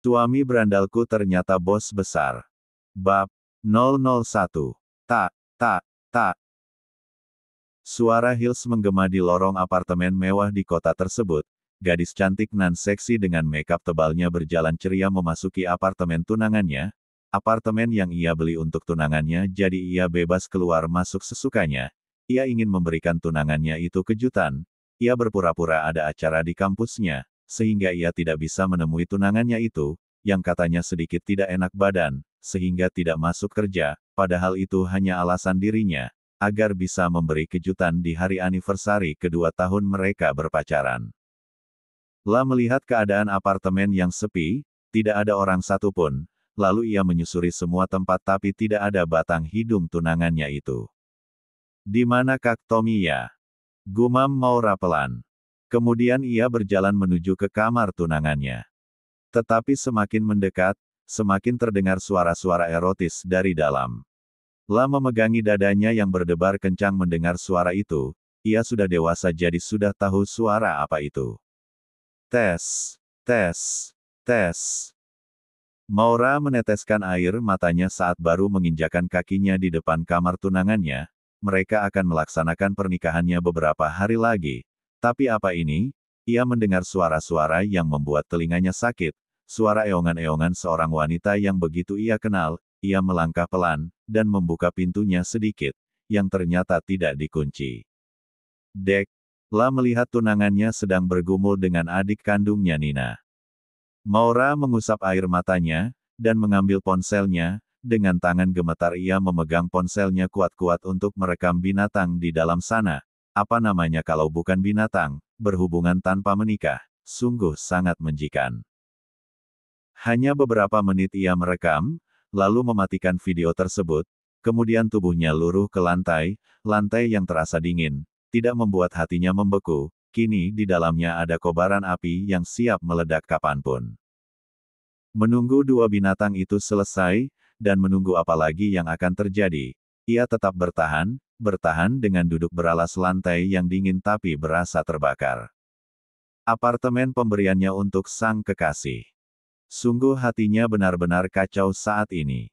Suami berandalku ternyata bos besar. Bab 001. Tak, tak, tak. Suara Hills menggema di lorong apartemen mewah di kota tersebut. Gadis cantik nan seksi dengan makeup tebalnya berjalan ceria memasuki apartemen tunangannya. Apartemen yang ia beli untuk tunangannya, jadi ia bebas keluar masuk sesukanya. Ia ingin memberikan tunangannya itu kejutan. Ia berpura-pura ada acara di kampusnya, sehingga ia tidak bisa menemui tunangannya itu, yang katanya sedikit tidak enak badan, sehingga tidak masuk kerja, padahal itu hanya alasan dirinya, agar bisa memberi kejutan di hari anniversary kedua tahun mereka berpacaran. La melihat keadaan apartemen yang sepi, tidak ada orang satupun, lalu ia menyusuri semua tempat tapi tidak ada batang hidung tunangannya itu. Di mana Kak Tommy ya? Gumam Maura pelan. Kemudian ia berjalan menuju ke kamar tunangannya. Tetapi semakin mendekat, semakin terdengar suara-suara erotis dari dalam. La memegangi dadanya yang berdebar kencang mendengar suara itu. Ia sudah dewasa jadi sudah tahu suara apa itu. Tes, tes, tes. Maura meneteskan air matanya saat baru menginjakan kakinya di depan kamar tunangannya. Mereka akan melaksanakan pernikahannya beberapa hari lagi. Tapi apa ini? Ia mendengar suara-suara yang membuat telinganya sakit. Suara eongan-eongan seorang wanita yang begitu ia kenal. Ia melangkah pelan, dan membuka pintunya sedikit, yang ternyata tidak dikunci. Dek, La melihat tunangannya sedang bergumul dengan adik kandungnya Nina. Maura mengusap air matanya, dan mengambil ponselnya. Dengan tangan gemetar ia memegang ponselnya kuat-kuat untuk merekam binatang di dalam sana. Apa namanya kalau bukan binatang, berhubungan tanpa menikah, sungguh sangat menjikan. Hanya beberapa menit ia merekam, lalu mematikan video tersebut, kemudian tubuhnya luruh ke lantai, lantai yang terasa dingin, tidak membuat hatinya membeku, kini di dalamnya ada kobaran api yang siap meledak kapanpun. Menunggu dua binatang itu selesai, dan menunggu apa lagi yang akan terjadi, ia tetap bertahan dengan duduk beralas lantai yang dingin tapi berasa terbakar. Apartemen pemberiannya untuk sang kekasih. Sungguh hatinya benar-benar kacau saat ini.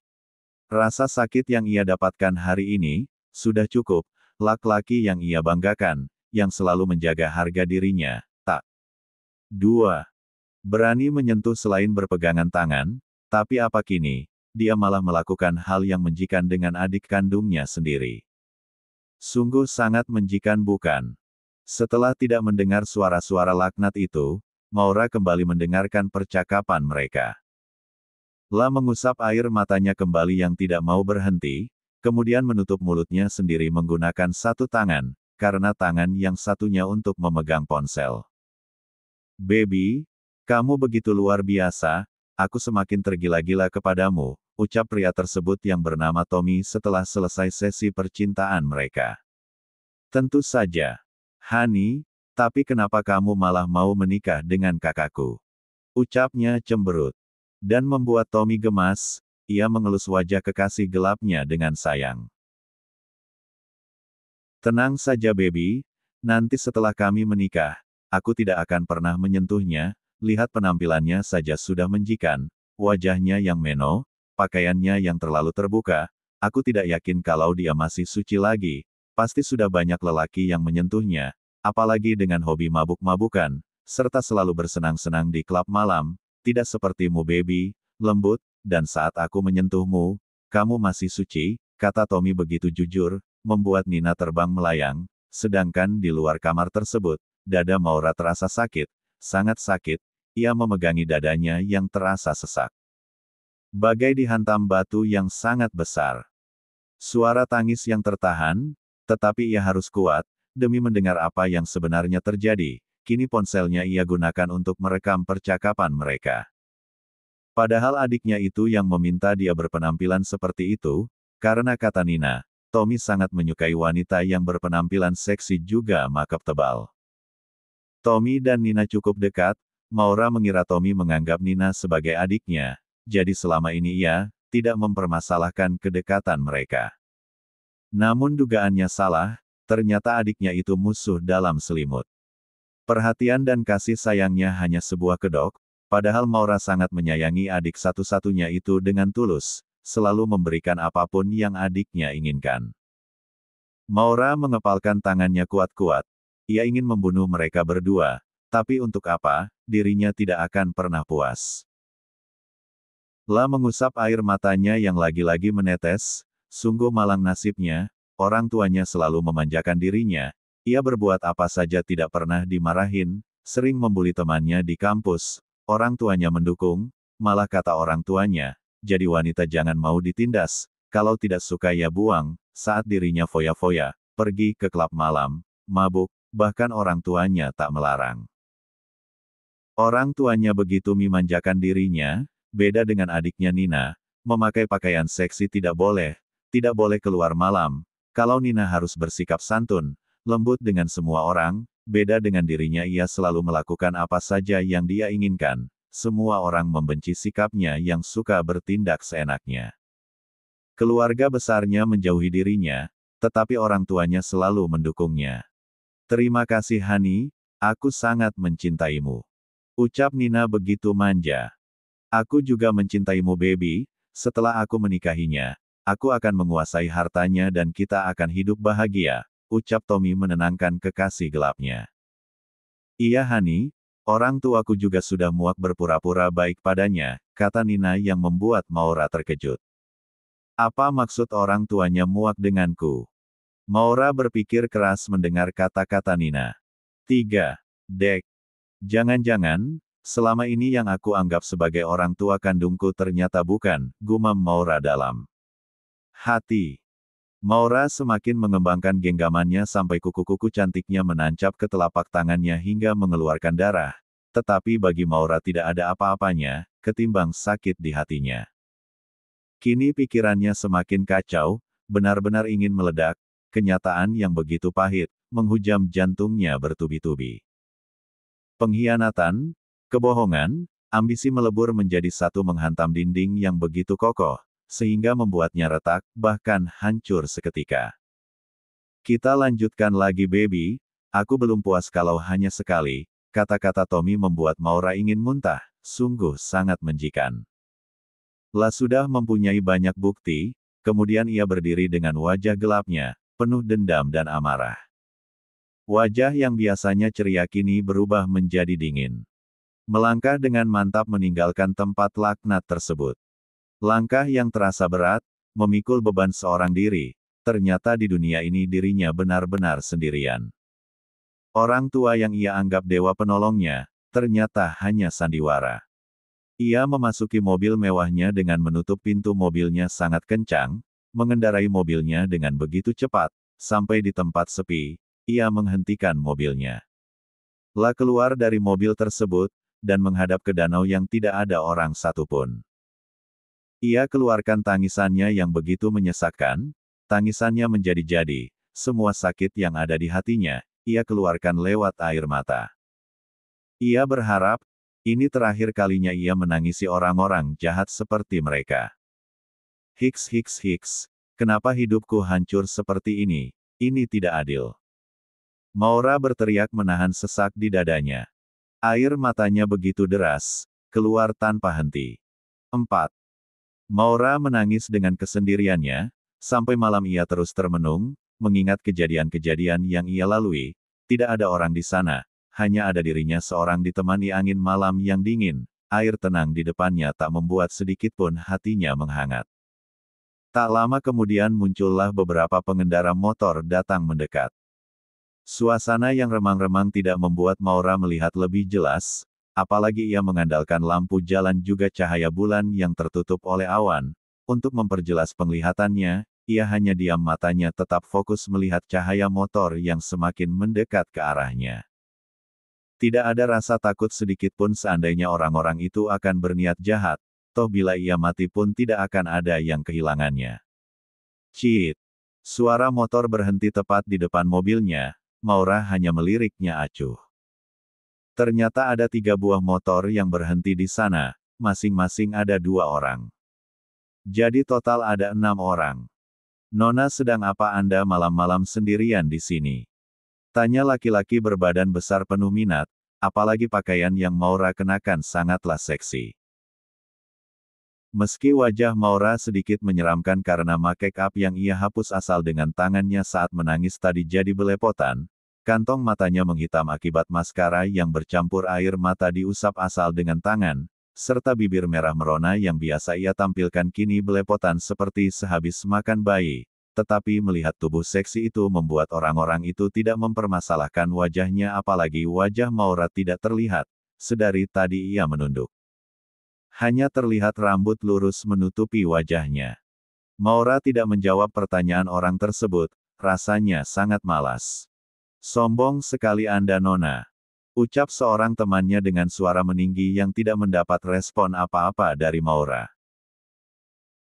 Rasa sakit yang ia dapatkan hari ini, sudah cukup, laki-laki yang ia banggakan, yang selalu menjaga harga dirinya, tak. 2. Berani menyentuh selain berpegangan tangan, tapi apa kini? Dia malah melakukan hal yang menjikan dengan adik kandungnya sendiri. Sungguh sangat menjikan bukan? Setelah tidak mendengar suara-suara laknat itu, Maura kembali mendengarkan percakapan mereka. La mengusap air matanya kembali yang tidak mau berhenti, kemudian menutup mulutnya sendiri menggunakan satu tangan, karena tangan yang satunya untuk memegang ponsel. Baby, kamu begitu luar biasa. Aku semakin tergila-gila kepadamu, ucap pria tersebut yang bernama Tommy setelah selesai sesi percintaan mereka. Tentu saja. Honey, tapi kenapa kamu malah mau menikah dengan kakakku? Ucapnya cemberut. Dan membuat Tommy gemas, ia mengelus wajah kekasih gelapnya dengan sayang. Tenang saja baby, nanti setelah kami menikah, aku tidak akan pernah menyentuhnya. Lihat penampilannya saja sudah menjikan, wajahnya yang meno, pakaiannya yang terlalu terbuka, aku tidak yakin kalau dia masih suci lagi, pasti sudah banyak lelaki yang menyentuhnya, apalagi dengan hobi mabuk-mabukan, serta selalu bersenang-senang di klub malam, tidak sepertimu baby, lembut, dan saat aku menyentuhmu, kamu masih suci, kata Tommy begitu jujur, membuat Nina terbang melayang, sedangkan di luar kamar tersebut, dada Maura terasa sakit, sangat sakit. Ia memegangi dadanya yang terasa sesak. Bagai dihantam batu yang sangat besar. Suara tangis yang tertahan, tetapi ia harus kuat, demi mendengar apa yang sebenarnya terjadi. Kini ponselnya ia gunakan untuk merekam percakapan mereka. Padahal adiknya itu yang meminta dia berpenampilan seperti itu, karena kata Nina, Tommy sangat menyukai wanita yang berpenampilan seksi juga makeup tebal. Tommy dan Nina cukup dekat. Maura mengira Tommy menganggap Nina sebagai adiknya, jadi selama ini ia tidak mempermasalahkan kedekatan mereka. Namun dugaannya salah, ternyata adiknya itu musuh dalam selimut. Perhatian dan kasih sayangnya hanya sebuah kedok, Padahal Maura sangat menyayangi adik satu-satunya itu dengan tulus, selalu memberikan apapun yang adiknya inginkan. Maura mengepalkan tangannya kuat-kuat. Ia ingin membunuh mereka berdua, tapi untuk apa, dirinya tidak akan pernah puas. La mengusap air matanya yang lagi-lagi menetes, sungguh malang nasibnya, orang tuanya selalu memanjakan dirinya, ia berbuat apa saja tidak pernah dimarahin, sering membuli temannya di kampus, orang tuanya mendukung, malah kata orang tuanya, jadi wanita jangan mau ditindas, kalau tidak suka ya buang, saat dirinya foya-foya, pergi ke klub malam, mabuk, bahkan orang tuanya tak melarang. Orang tuanya begitu memanjakan dirinya, beda dengan adiknya Nina, memakai pakaian seksi tidak boleh keluar malam, kalau Nina harus bersikap santun, lembut dengan semua orang, beda dengan dirinya ia selalu melakukan apa saja yang dia inginkan, semua orang membenci sikapnya yang suka bertindak seenaknya. Keluarga besarnya menjauhi dirinya, tetapi orang tuanya selalu mendukungnya. Terima kasih Hani, aku sangat mencintaimu. Ucap Nina begitu manja. Aku juga mencintaimu baby, setelah aku menikahinya, aku akan menguasai hartanya dan kita akan hidup bahagia, ucap Tommy menenangkan kekasih gelapnya. Iya Hani, orang tuaku juga sudah muak berpura-pura baik padanya, kata Nina yang membuat Maura terkejut. Apa maksud orang tuanya muak denganku? Maura berpikir keras mendengar kata-kata Nina. 3. Dek. Jangan-jangan, selama ini yang aku anggap sebagai orang tua kandungku ternyata bukan, gumam Maura dalam hati. Maura semakin mengembangkan genggamannya sampai kuku-kuku cantiknya menancap ke telapak tangannya hingga mengeluarkan darah. Tetapi bagi Maura tidak ada apa-apanya, ketimbang sakit di hatinya. Kini pikirannya semakin kacau, benar-benar ingin meledak, kenyataan yang begitu pahit, menghujam jantungnya bertubi-tubi. Pengkhianatan, kebohongan, ambisi melebur menjadi satu menghantam dinding yang begitu kokoh, sehingga membuatnya retak, bahkan hancur seketika. Kita lanjutkan lagi baby, aku belum puas kalau hanya sekali, kata-kata Tommy membuat Maura ingin muntah, sungguh sangat menjikan. La sudah mempunyai banyak bukti, kemudian ia berdiri dengan wajah gelapnya, penuh dendam dan amarah. Wajah yang biasanya ceria kini berubah menjadi dingin. Melangkah dengan mantap meninggalkan tempat laknat tersebut. Langkah yang terasa berat, memikul beban seorang diri, ternyata di dunia ini dirinya benar-benar sendirian. Orang tua yang ia anggap dewa penolongnya, ternyata hanya sandiwara. Ia memasuki mobil mewahnya dengan menutup pintu mobilnya sangat kencang, mengendarai mobilnya dengan begitu cepat, sampai di tempat sepi, ia menghentikan mobilnya. La keluar dari mobil tersebut, dan menghadap ke danau yang tidak ada orang satupun. Ia keluarkan tangisannya yang begitu menyesakkan, tangisannya menjadi-jadi, semua sakit yang ada di hatinya, ia keluarkan lewat air mata. Ia berharap, ini terakhir kalinya ia menangisi orang-orang jahat seperti mereka. Hiks, kenapa hidupku hancur seperti ini tidak adil. Maura berteriak menahan sesak di dadanya. Air matanya begitu deras, keluar tanpa henti. 4. Maura menangis dengan kesendiriannya, sampai malam ia terus termenung, mengingat kejadian-kejadian yang ia lalui, tidak ada orang di sana, hanya ada dirinya seorang ditemani angin malam yang dingin, air tenang di depannya tak membuat sedikitpun hatinya menghangat. Tak lama kemudian muncullah beberapa pengendara motor datang mendekat. Suasana yang remang-remang tidak membuat Maura melihat lebih jelas, apalagi ia mengandalkan lampu jalan juga cahaya bulan yang tertutup oleh awan. Untuk memperjelas penglihatannya, ia hanya diam matanya tetap fokus melihat cahaya motor yang semakin mendekat ke arahnya. Tidak ada rasa takut sedikitpun seandainya orang-orang itu akan berniat jahat, toh bila ia mati pun tidak akan ada yang kehilangannya. Ciit! Suara motor berhenti tepat di depan mobilnya. Maura hanya meliriknya acuh. Ternyata ada 3 buah motor yang berhenti di sana, masing-masing ada 2 orang. Jadi total ada 6 orang. Nona sedang apa Anda malam-malam sendirian di sini? Tanya laki-laki berbadan besar penuh minat, apalagi pakaian yang Maura kenakan sangatlah seksi. Meski wajah Maura sedikit menyeramkan karena make up yang ia hapus asal dengan tangannya saat menangis tadi jadi belepotan, kantong matanya menghitam akibat maskara yang bercampur air mata diusap asal dengan tangan, serta bibir merah merona yang biasa ia tampilkan kini belepotan seperti sehabis makan bayi. Tetapi melihat tubuh seksi itu membuat orang-orang itu tidak mempermasalahkan wajahnya apalagi wajah Maura tidak terlihat, sedari tadi ia menunduk. Hanya terlihat rambut lurus menutupi wajahnya. Maura tidak menjawab pertanyaan orang tersebut, rasanya sangat malas. Sombong sekali Anda Nona. Ucap seorang temannya dengan suara meninggi yang tidak mendapat respon apa-apa dari Maura.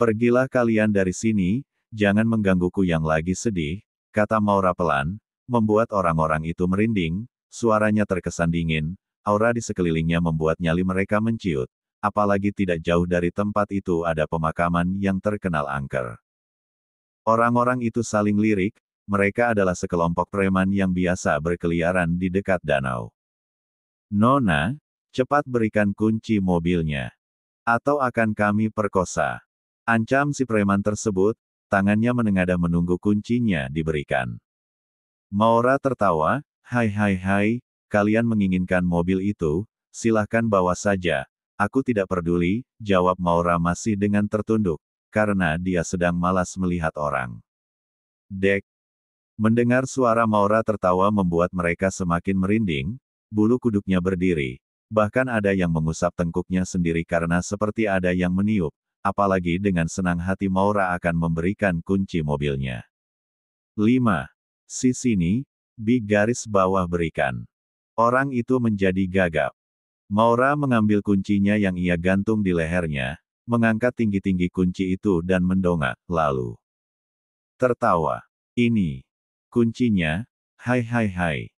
Pergilah kalian dari sini, jangan menggangguku yang lagi sedih, kata Maura pelan, membuat orang-orang itu merinding, suaranya terkesan dingin, aura di sekelilingnya membuat nyali mereka menciut. Apalagi tidak jauh dari tempat itu ada pemakaman yang terkenal angker. Orang-orang itu saling lirik, mereka adalah sekelompok preman yang biasa berkeliaran di dekat danau. Nona, cepat berikan kunci mobilnya. Atau akan kami perkosa. Ancam si preman tersebut, tangannya menengadah menunggu kuncinya diberikan. Maura tertawa, hai, kalian menginginkan mobil itu, silahkan bawa saja. Aku tidak peduli, jawab Maura masih dengan tertunduk, karena dia sedang malas melihat orang. Dek. Mendengar suara Maura tertawa membuat mereka semakin merinding, bulu kuduknya berdiri, bahkan ada yang mengusap tengkuknya sendiri karena seperti ada yang meniup, apalagi dengan senang hati Maura akan memberikan kunci mobilnya. 5. Si sini, bi garis bawah berikan. Orang itu menjadi gagap. Maura mengambil kuncinya yang ia gantung di lehernya, mengangkat tinggi-tinggi kunci itu dan mendongak, lalu tertawa. Ini kuncinya, hai.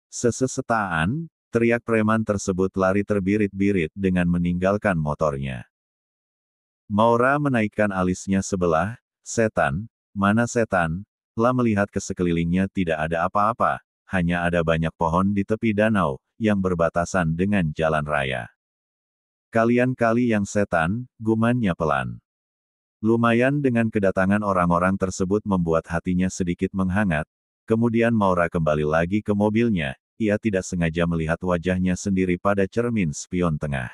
Sesetaan, teriak preman tersebut lari terbirit-birit dengan meninggalkan motornya. Maura menaikkan alisnya sebelah, setan, mana setan, lah melihat ke sekelilingnya tidak ada apa-apa, hanya ada banyak pohon di tepi danau, yang berbatasan dengan jalan raya. Kalian kali yang setan, gumannya pelan. Lumayan dengan kedatangan orang-orang tersebut membuat hatinya sedikit menghangat, kemudian Maura kembali lagi ke mobilnya, ia tidak sengaja melihat wajahnya sendiri pada cermin spion tengah.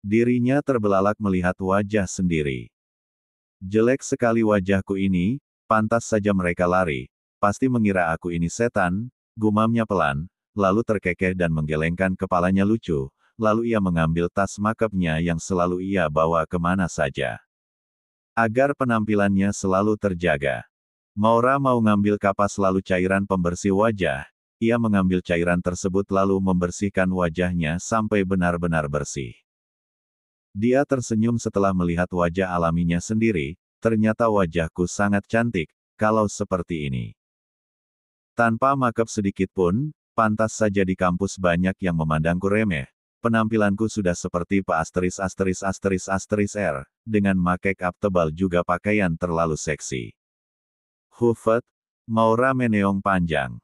Dirinya terbelalak melihat wajah sendiri. Jelek sekali wajahku ini, pantas saja mereka lari, pasti mengira aku ini setan, gumamnya pelan, lalu terkekeh dan menggelengkan kepalanya lucu, lalu ia mengambil tas make-up-nya yang selalu ia bawa kemana saja. Agar penampilannya selalu terjaga. Maura mau ngambil kapas lalu cairan pembersih wajah, ia mengambil cairan tersebut lalu membersihkan wajahnya sampai benar-benar bersih. Dia tersenyum setelah melihat wajah alaminya sendiri, ternyata wajahku sangat cantik, kalau seperti ini. Tanpa make-up sedikit pun, pantas saja di kampus banyak yang memandangku remeh. Penampilanku sudah seperti Pak R, dengan make-up tebal juga pakaian terlalu seksi. Hufet, Maura meneong panjang.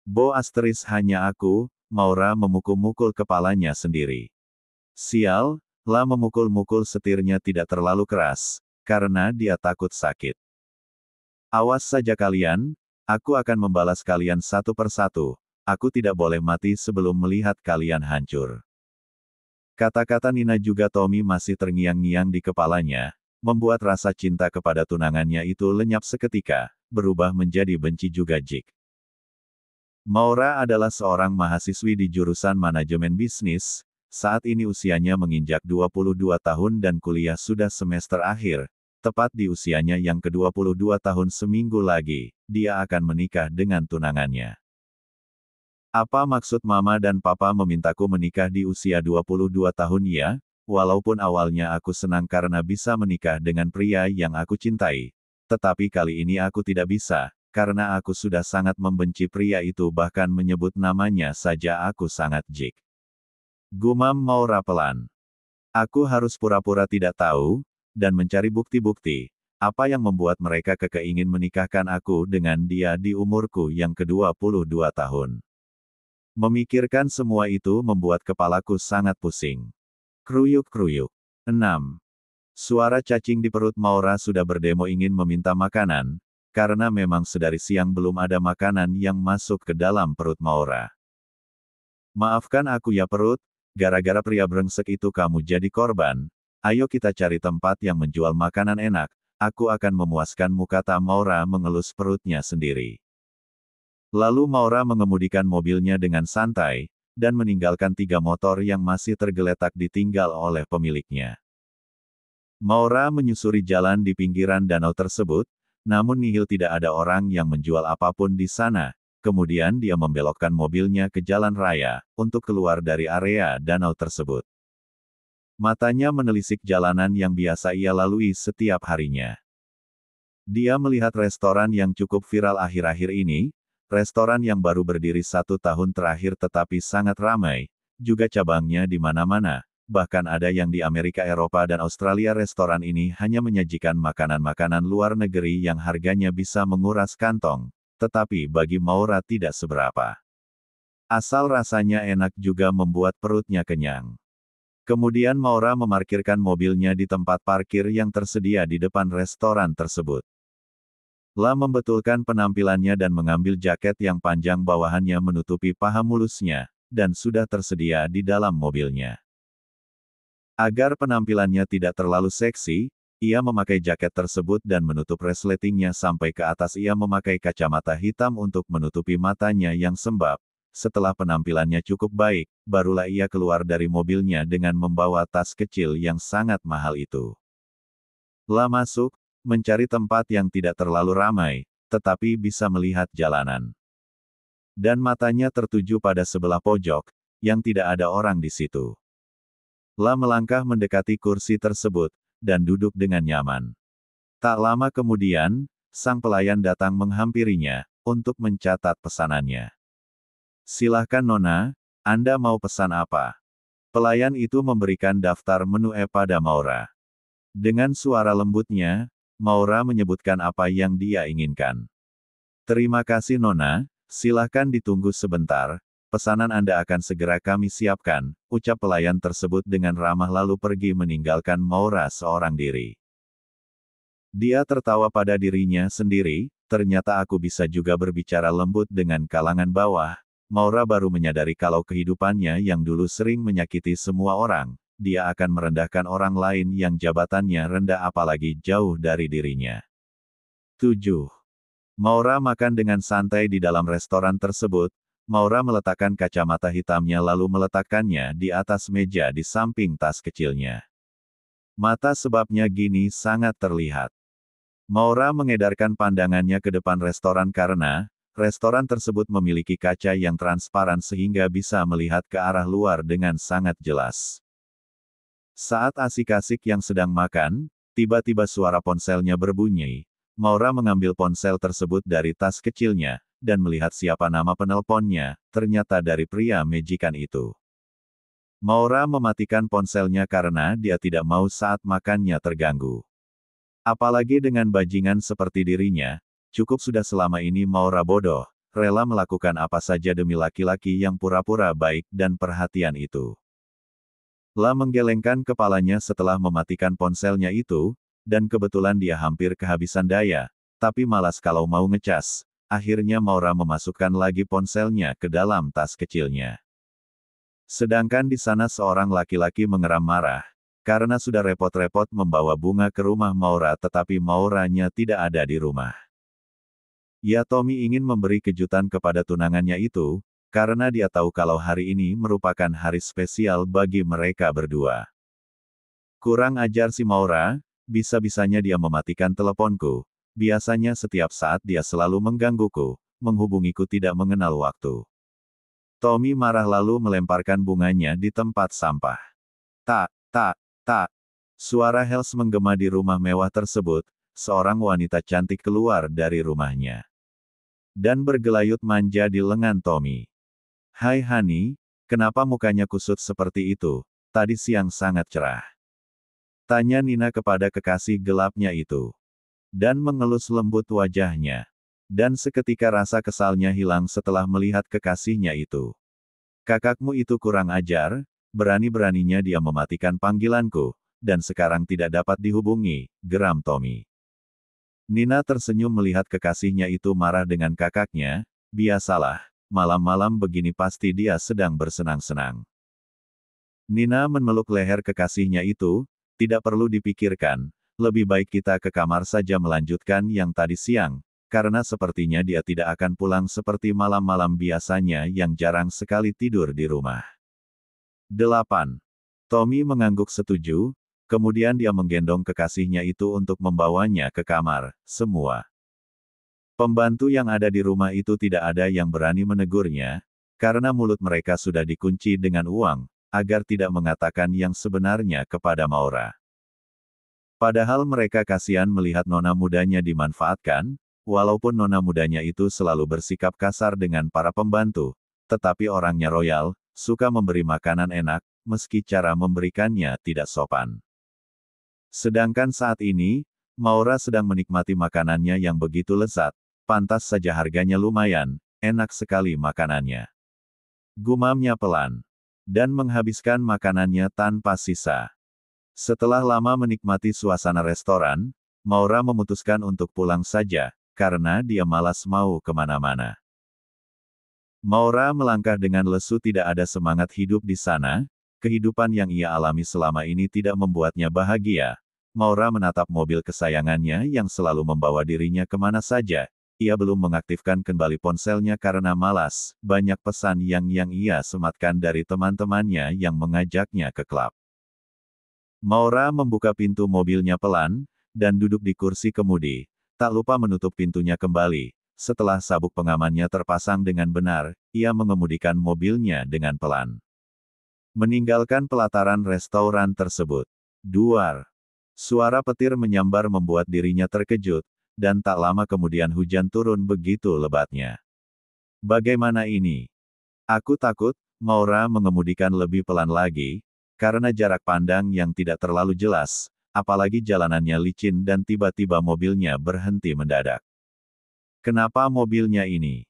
Bo Asteris hanya aku, Maura memukul-mukul kepalanya sendiri. Sial, lah memukul-mukul setirnya tidak terlalu keras, karena dia takut sakit. Awas saja kalian, aku akan membalas kalian satu persatu. Aku tidak boleh mati sebelum melihat kalian hancur. Kata-kata Nina juga Tommy masih terngiang-ngiang di kepalanya, membuat rasa cinta kepada tunangannya itu lenyap seketika, berubah menjadi benci juga Jik. Maura adalah seorang mahasiswi di jurusan manajemen bisnis, saat ini usianya menginjak 22 tahun dan kuliah sudah semester akhir, tepat di usianya yang ke-22 tahun seminggu lagi, dia akan menikah dengan tunangannya. Apa maksud mama dan papa memintaku menikah di usia 22 tahun ya? Walaupun awalnya aku senang karena bisa menikah dengan pria yang aku cintai. Tetapi kali ini aku tidak bisa, karena aku sudah sangat membenci pria itu bahkan menyebut namanya saja aku sangat jijik. Gumam Maura pelan. Aku harus pura-pura tidak tahu, dan mencari bukti-bukti, apa yang membuat mereka kekeh ingin menikahkan aku dengan dia di umurku yang ke-22 tahun. Memikirkan semua itu membuat kepalaku sangat pusing. Kruyuk-kruyuk. 6. Suara cacing di perut Maura sudah berdemo ingin meminta makanan, karena memang sedari siang belum ada makanan yang masuk ke dalam perut Maura. Maafkan aku ya perut, gara-gara pria brengsek itu kamu jadi korban. Ayo kita cari tempat yang menjual makanan enak, aku akan memuaskanmu, kata Maura mengelus perutnya sendiri. Lalu Maura mengemudikan mobilnya dengan santai, dan meninggalkan 3 motor yang masih tergeletak ditinggal oleh pemiliknya. Maura menyusuri jalan di pinggiran danau tersebut, namun nihil tidak ada orang yang menjual apapun di sana. Kemudian dia membelokkan mobilnya ke jalan raya, untuk keluar dari area danau tersebut. Matanya menelisik jalanan yang biasa ia lalui setiap harinya. Dia melihat restoran yang cukup viral akhir-akhir ini, restoran yang baru berdiri 1 tahun terakhir tetapi sangat ramai, juga cabangnya di mana-mana, bahkan ada yang di Amerika, Eropa dan Australia. Restoran ini hanya menyajikan makanan-makanan luar negeri yang harganya bisa menguras kantong, tetapi bagi Maura tidak seberapa. Asal rasanya enak juga membuat perutnya kenyang. Kemudian Maura memarkirkan mobilnya di tempat parkir yang tersedia di depan restoran tersebut. La membetulkan penampilannya dan mengambil jaket yang panjang bawahannya menutupi paha mulusnya, dan sudah tersedia di dalam mobilnya. Agar penampilannya tidak terlalu seksi, ia memakai jaket tersebut dan menutup resletingnya sampai ke atas. Ia memakai kacamata hitam untuk menutupi matanya yang sembab. Setelah penampilannya cukup baik, barulah ia keluar dari mobilnya dengan membawa tas kecil yang sangat mahal itu. La masuk, mencari tempat yang tidak terlalu ramai, tetapi bisa melihat jalanan. Dan matanya tertuju pada sebelah pojok, yang tidak ada orang di situ. La melangkah mendekati kursi tersebut, dan duduk dengan nyaman. Tak lama kemudian, sang pelayan datang menghampirinya, untuk mencatat pesanannya. Silahkan Nona, Anda mau pesan apa? Pelayan itu memberikan daftar menu pada Maura. Dengan suara lembutnya, Maura menyebutkan apa yang dia inginkan. Terima kasih Nona, silahkan ditunggu sebentar, pesanan Anda akan segera kami siapkan, ucap pelayan tersebut dengan ramah lalu pergi meninggalkan Maura seorang diri. Dia tertawa pada dirinya sendiri, ternyata aku bisa juga berbicara lembut dengan kalangan bawah. Maura baru menyadari kalau kehidupannya yang dulu sering menyakiti semua orang, dia akan merendahkan orang lain yang jabatannya rendah apalagi jauh dari dirinya. 7. Maura makan dengan santai di dalam restoran tersebut. Maura meletakkan kacamata hitamnya lalu meletakkannya di atas meja di samping tas kecilnya. Mata sebabnya gini sangat terlihat. Maura mengedarkan pandangannya ke depan restoran karena restoran tersebut memiliki kaca yang transparan sehingga bisa melihat ke arah luar dengan sangat jelas. Saat asik-asik yang sedang makan, tiba-tiba suara ponselnya berbunyi. Maura mengambil ponsel tersebut dari tas kecilnya, dan melihat siapa nama penelponnya, ternyata dari pria majikan itu. Maura mematikan ponselnya karena dia tidak mau saat makannya terganggu. Apalagi dengan bajingan seperti dirinya, cukup sudah selama ini Maura bodoh, rela melakukan apa saja demi laki-laki yang pura-pura baik dan perhatian itu. La menggelengkan kepalanya setelah mematikan ponselnya itu, dan kebetulan dia hampir kehabisan daya, tapi malas kalau mau ngecas. Akhirnya Maura memasukkan lagi ponselnya ke dalam tas kecilnya. Sedangkan di sana seorang laki-laki mengeram marah, karena sudah repot-repot membawa bunga ke rumah Maura tetapi Mauranya tidak ada di rumah. Ya Tommy ingin memberi kejutan kepada tunangannya itu, karena dia tahu kalau hari ini merupakan hari spesial bagi mereka berdua. Kurang ajar si Maura, bisa-bisanya dia mematikan teleponku. Biasanya setiap saat dia selalu menggangguku, menghubungiku tidak mengenal waktu. Tommy marah lalu melemparkan bunganya di tempat sampah. Tak, tak, tak. Suara Hels menggema di rumah mewah tersebut, seorang wanita cantik keluar dari rumahnya. Dan bergelayut manja di lengan Tommy. Hai Hani, kenapa mukanya kusut seperti itu? Tadi siang sangat cerah. Tanya Nina kepada kekasih gelapnya itu. Dan mengelus lembut wajahnya. Dan seketika rasa kesalnya hilang setelah melihat kekasihnya itu. Kakakmu itu kurang ajar, berani-beraninya dia mematikan panggilanku, dan sekarang tidak dapat dihubungi, geram Tommy. Nina tersenyum melihat kekasihnya itu marah dengan kakaknya, biasalah, malam-malam begini pasti dia sedang bersenang-senang. Nina memeluk leher kekasihnya itu, tidak perlu dipikirkan, lebih baik kita ke kamar saja melanjutkan yang tadi siang, karena sepertinya dia tidak akan pulang seperti malam-malam biasanya yang jarang sekali tidur di rumah. 8. Tommy mengangguk setuju, kemudian dia menggendong kekasihnya itu untuk membawanya ke kamar, semua. Pembantu yang ada di rumah itu tidak ada yang berani menegurnya, karena mulut mereka sudah dikunci dengan uang, agar tidak mengatakan yang sebenarnya kepada Maura. Padahal mereka kasihan melihat nona mudanya dimanfaatkan, walaupun nona mudanya itu selalu bersikap kasar dengan para pembantu, tetapi orangnya royal, suka memberi makanan enak, meski cara memberikannya tidak sopan. Sedangkan saat ini, Maura sedang menikmati makanannya yang begitu lezat, pantas saja harganya lumayan, enak sekali makanannya. Gumamnya pelan. Dan menghabiskan makanannya tanpa sisa. Setelah lama menikmati suasana restoran, Maura memutuskan untuk pulang saja, karena dia malas mau kemana-mana. Maura melangkah dengan lesu, tidak ada semangat hidup di sana, kehidupan yang ia alami selama ini tidak membuatnya bahagia. Maura menatap mobil kesayangannya yang selalu membawa dirinya kemana saja. Ia belum mengaktifkan kembali ponselnya karena malas, banyak pesan yang ia sematkan dari teman-temannya yang mengajaknya ke klub. Maura membuka pintu mobilnya pelan, dan duduk di kursi kemudi, tak lupa menutup pintunya kembali. Setelah sabuk pengamannya terpasang dengan benar, ia mengemudikan mobilnya dengan pelan. Meninggalkan pelataran restoran tersebut. Duar. Suara petir menyambar membuat dirinya terkejut, dan tak lama kemudian hujan turun begitu lebatnya. Bagaimana ini? Aku takut, Maura mengemudikan lebih pelan lagi, karena jarak pandang yang tidak terlalu jelas, apalagi jalanannya licin dan tiba-tiba mobilnya berhenti mendadak. Kenapa mobilnya ini?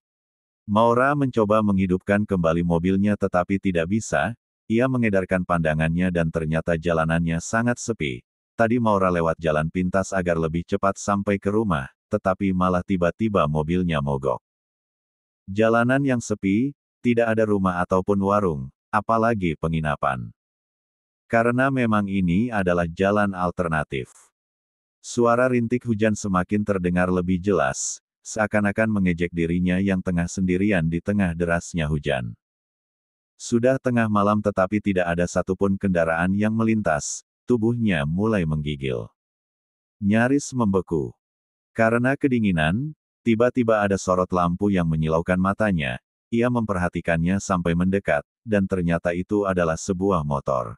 Maura mencoba menghidupkan kembali mobilnya tetapi tidak bisa, ia mengedarkan pandangannya dan ternyata jalanannya sangat sepi. Tadi Maura lewat jalan pintas agar lebih cepat sampai ke rumah, tetapi malah tiba-tiba mobilnya mogok. Jalanan yang sepi, tidak ada rumah ataupun warung, apalagi penginapan. Karena memang ini adalah jalan alternatif. Suara rintik hujan semakin terdengar lebih jelas, seakan-akan mengejek dirinya yang tengah sendirian di tengah derasnya hujan. Sudah tengah malam tetapi tidak ada satupun kendaraan yang melintas. Tubuhnya mulai menggigil. Nyaris membeku. Karena kedinginan, tiba-tiba ada sorot lampu yang menyilaukan matanya. Ia memperhatikannya sampai mendekat, dan ternyata itu adalah sebuah motor.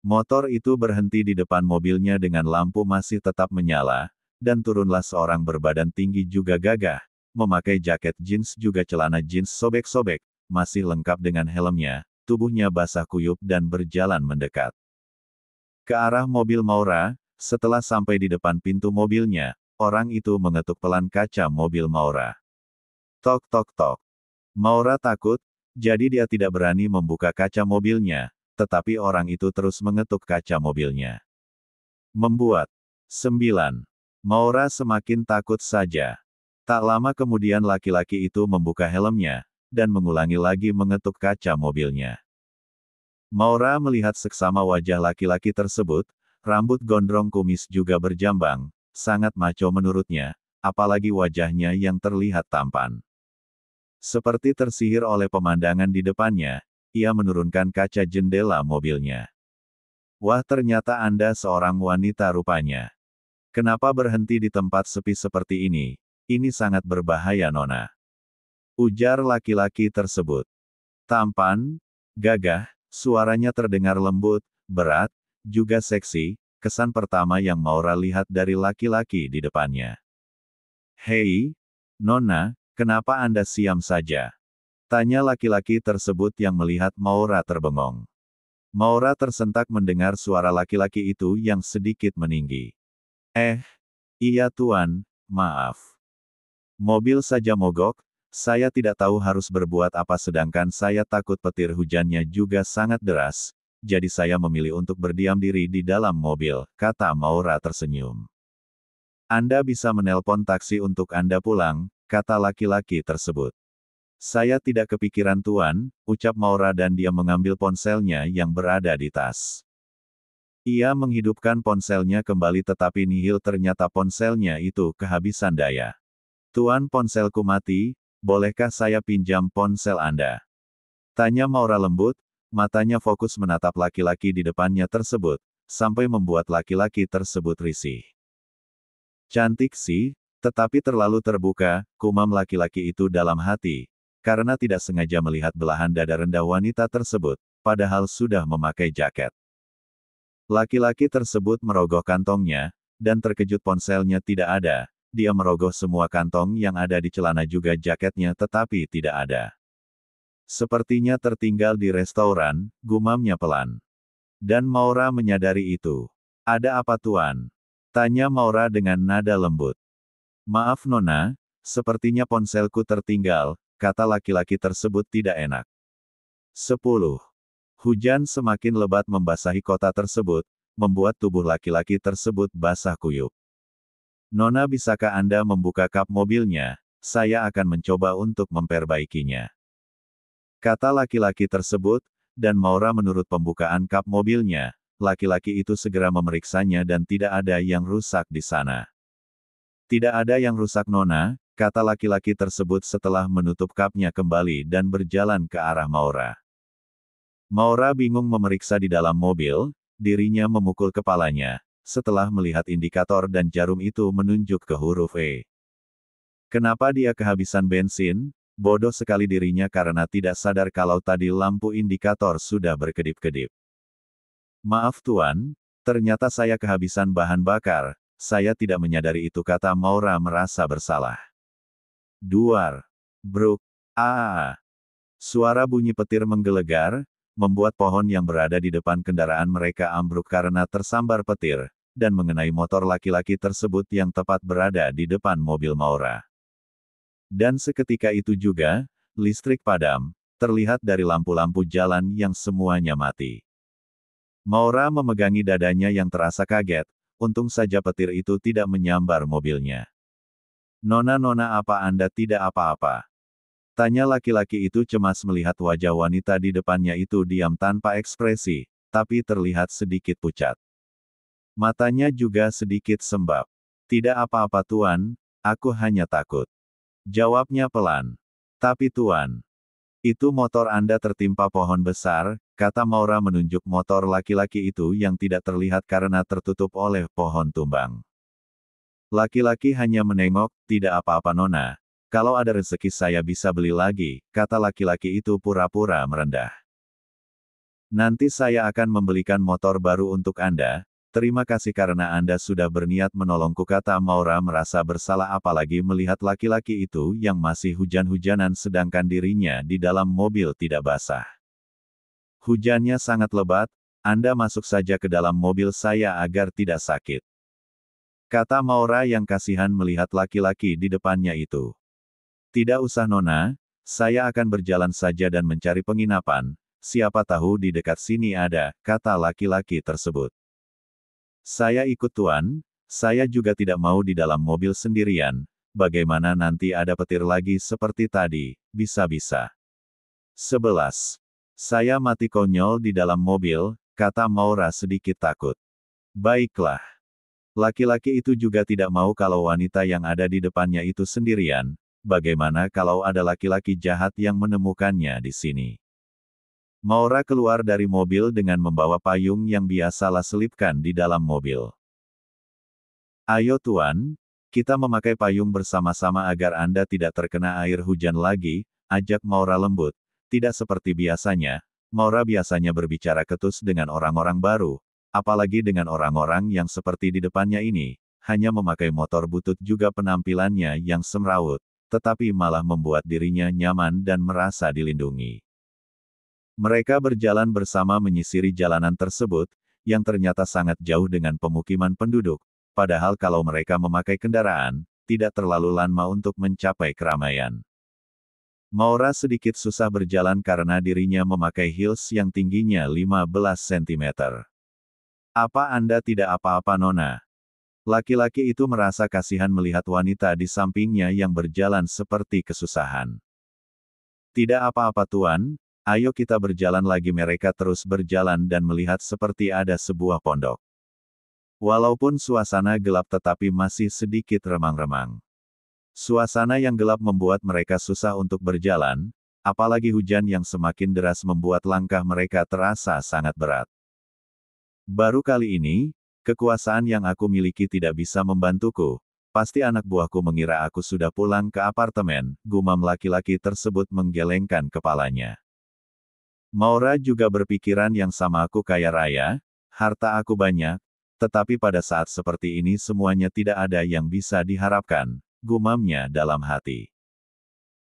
Motor itu berhenti di depan mobilnya dengan lampu masih tetap menyala, dan turunlah seorang berbadan tinggi juga gagah, memakai jaket jeans juga celana jeans sobek-sobek, masih lengkap dengan helmnya, tubuhnya basah kuyup dan berjalan mendekat. Ke arah mobil Maura, setelah sampai di depan pintu mobilnya, orang itu mengetuk pelan kaca mobil Maura. Tok tok tok. Maura takut, jadi dia tidak berani membuka kaca mobilnya, tetapi orang itu terus mengetuk kaca mobilnya. Membuat 9. Maura semakin takut saja. Tak lama kemudian laki-laki itu membuka helmnya, dan mengulangi lagi mengetuk kaca mobilnya. Maura melihat seksama wajah laki-laki tersebut, rambut gondrong kumis juga berjambang, sangat maco menurutnya, apalagi wajahnya yang terlihat tampan. Seperti tersihir oleh pemandangan di depannya, ia menurunkan kaca jendela mobilnya. Wah, ternyata Anda seorang wanita rupanya. Kenapa berhenti di tempat sepi seperti ini? Ini sangat berbahaya, Nona. Ujar laki-laki tersebut. Tampan, gagah, suaranya terdengar lembut, berat, juga seksi, kesan pertama yang Maura lihat dari laki-laki di depannya. Hei, Nona, kenapa Anda siam saja? Tanya laki-laki tersebut yang melihat Maura terbengong. Maura tersentak mendengar suara laki-laki itu yang sedikit meninggi. Iya tuan, maaf. Mobil saja mogok, Saya tidak tahu harus berbuat apa sedangkan saya takut petir hujannya juga sangat deras, jadi saya memilih untuk berdiam diri di dalam mobil, kata Maura tersenyum. Anda bisa menelpon taksi untuk Anda pulang, kata laki-laki tersebut. Saya tidak kepikiran Tuan, ucap Maura dan dia mengambil ponselnya yang berada di tas. Ia menghidupkan ponselnya kembali tetapi nihil ternyata ponselnya itu kehabisan daya. Tuan, ponselku mati, bolehkah saya pinjam ponsel Anda? Tanya Maura lembut, matanya fokus menatap laki-laki di depannya tersebut, sampai membuat laki-laki tersebut risih. Cantik sih, tetapi terlalu terbuka, kumam laki-laki itu dalam hati, karena tidak sengaja melihat belahan dada rendah wanita tersebut, padahal sudah memakai jaket. Laki-laki tersebut merogoh kantongnya, dan terkejut ponselnya tidak ada. Dia merogoh semua kantong yang ada di celana juga jaketnya tetapi tidak ada. Sepertinya tertinggal di restoran, gumamnya pelan. Dan Maura menyadari itu. Ada apa Tuan? Tanya Maura dengan nada lembut. Maaf Nona, sepertinya ponselku tertinggal, kata laki-laki tersebut tidak enak. 10. Hujan semakin lebat membasahi kota tersebut, membuat tubuh laki-laki tersebut basah kuyup. Nona, bisakah Anda membuka kap mobilnya? Saya akan mencoba untuk memperbaikinya. Kata laki-laki tersebut, dan Maura menurut pembukaan kap mobilnya, laki-laki itu segera memeriksanya dan tidak ada yang rusak di sana. Tidak ada yang rusak Nona, kata laki-laki tersebut setelah menutup kapnya kembali dan berjalan ke arah Maura. Maura bingung memeriksa di dalam mobil, dirinya memukul kepalanya, setelah melihat indikator dan jarum itu menunjuk ke huruf E. Kenapa dia kehabisan bensin? Bodoh sekali dirinya karena tidak sadar kalau tadi lampu indikator sudah berkedip-kedip. Maaf Tuan, ternyata saya kehabisan bahan bakar, saya tidak menyadari itu kata Maura merasa bersalah. Duar. Bruk. Suara bunyi petir menggelegar, membuat pohon yang berada di depan kendaraan mereka ambruk karena tersambar petir, dan mengenai motor laki-laki tersebut yang tepat berada di depan mobil Maura. Dan seketika itu juga, listrik padam, terlihat dari lampu-lampu jalan yang semuanya mati. Maura memegangi dadanya yang terasa kaget, untung saja petir itu tidak menyambar mobilnya. Nona, apa Anda tidak apa-apa? Tanya laki-laki itu cemas melihat wajah wanita di depannya itu diam tanpa ekspresi, tapi terlihat sedikit pucat. Matanya juga sedikit sembab. Tidak apa-apa Tuan, aku hanya takut. Jawabnya pelan. Tapi Tuan, itu motor Anda tertimpa pohon besar, kata Maura menunjuk motor laki-laki itu yang tidak terlihat karena tertutup oleh pohon tumbang. Laki-laki hanya menengok, tidak apa-apa Nona. Kalau ada rezeki saya bisa beli lagi, kata laki-laki itu pura-pura merendah. Nanti saya akan membelikan motor baru untuk Anda, terima kasih karena Anda sudah berniat menolongku kata Maura merasa bersalah apalagi melihat laki-laki itu yang masih hujan-hujanan sedangkan dirinya di dalam mobil tidak basah. Hujannya sangat lebat, Anda masuk saja ke dalam mobil saya agar tidak sakit. Kata Maura yang kasihan melihat laki-laki di depannya itu. Tidak usah Nona, saya akan berjalan saja dan mencari penginapan, siapa tahu di dekat sini ada, kata laki-laki tersebut. Saya ikut Tuan, saya juga tidak mau di dalam mobil sendirian, bagaimana nanti ada petir lagi seperti tadi, bisa-bisa. 11. Saya mati konyol di dalam mobil, kata Maura sedikit takut. Baiklah. Laki-laki itu juga tidak mau kalau wanita yang ada di depannya itu sendirian. Bagaimana kalau ada laki-laki jahat yang menemukannya di sini? Maura keluar dari mobil dengan membawa payung yang biasalah selipkan di dalam mobil. Ayo Tuan, kita memakai payung bersama-sama agar Anda tidak terkena air hujan lagi, ajak Maura lembut. Tidak seperti biasanya, Maura biasanya berbicara ketus dengan orang-orang baru, apalagi dengan orang-orang yang seperti di depannya ini, hanya memakai motor butut juga penampilannya yang semrawut. Tetapi malah membuat dirinya nyaman dan merasa dilindungi. Mereka berjalan bersama menyisiri jalanan tersebut, yang ternyata sangat jauh dengan pemukiman penduduk, padahal kalau mereka memakai kendaraan, tidak terlalu lama untuk mencapai keramaian. Maura sedikit susah berjalan karena dirinya memakai heels yang tingginya 15 cm. Apa Anda tidak apa-apa Nona? Laki-laki itu merasa kasihan melihat wanita di sampingnya yang berjalan seperti kesusahan. Tidak apa-apa Tuan, ayo kita berjalan lagi. Mereka terus berjalan dan melihat seperti ada sebuah pondok. Walaupun suasana gelap tetapi masih sedikit remang-remang. Suasana yang gelap membuat mereka susah untuk berjalan, apalagi hujan yang semakin deras membuat langkah mereka terasa sangat berat. Baru kali ini, kekuasaan yang aku miliki tidak bisa membantuku. Pasti anak buahku mengira aku sudah pulang ke apartemen, gumam laki-laki tersebut menggelengkan kepalanya. Maura juga berpikiran yang sama, aku kaya raya, harta aku banyak, tetapi pada saat seperti ini semuanya tidak ada yang bisa diharapkan, gumamnya dalam hati.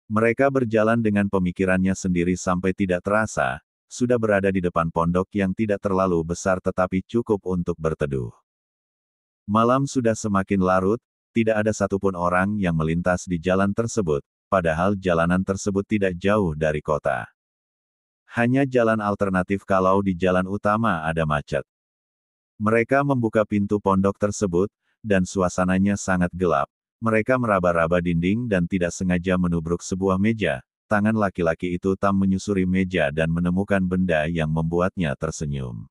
Mereka berjalan dengan pemikirannya sendiri sampai tidak terasa, sudah berada di depan pondok yang tidak terlalu besar tetapi cukup untuk berteduh. Malam sudah semakin larut, tidak ada satupun orang yang melintas di jalan tersebut, padahal jalanan tersebut tidak jauh dari kota. Hanya jalan alternatif kalau di jalan utama ada macet. Mereka membuka pintu pondok tersebut, dan suasananya sangat gelap. Mereka meraba-raba dinding dan tidak sengaja menubruk sebuah meja. Tangan laki-laki itu tam menyusuri meja dan menemukan benda yang membuatnya tersenyum.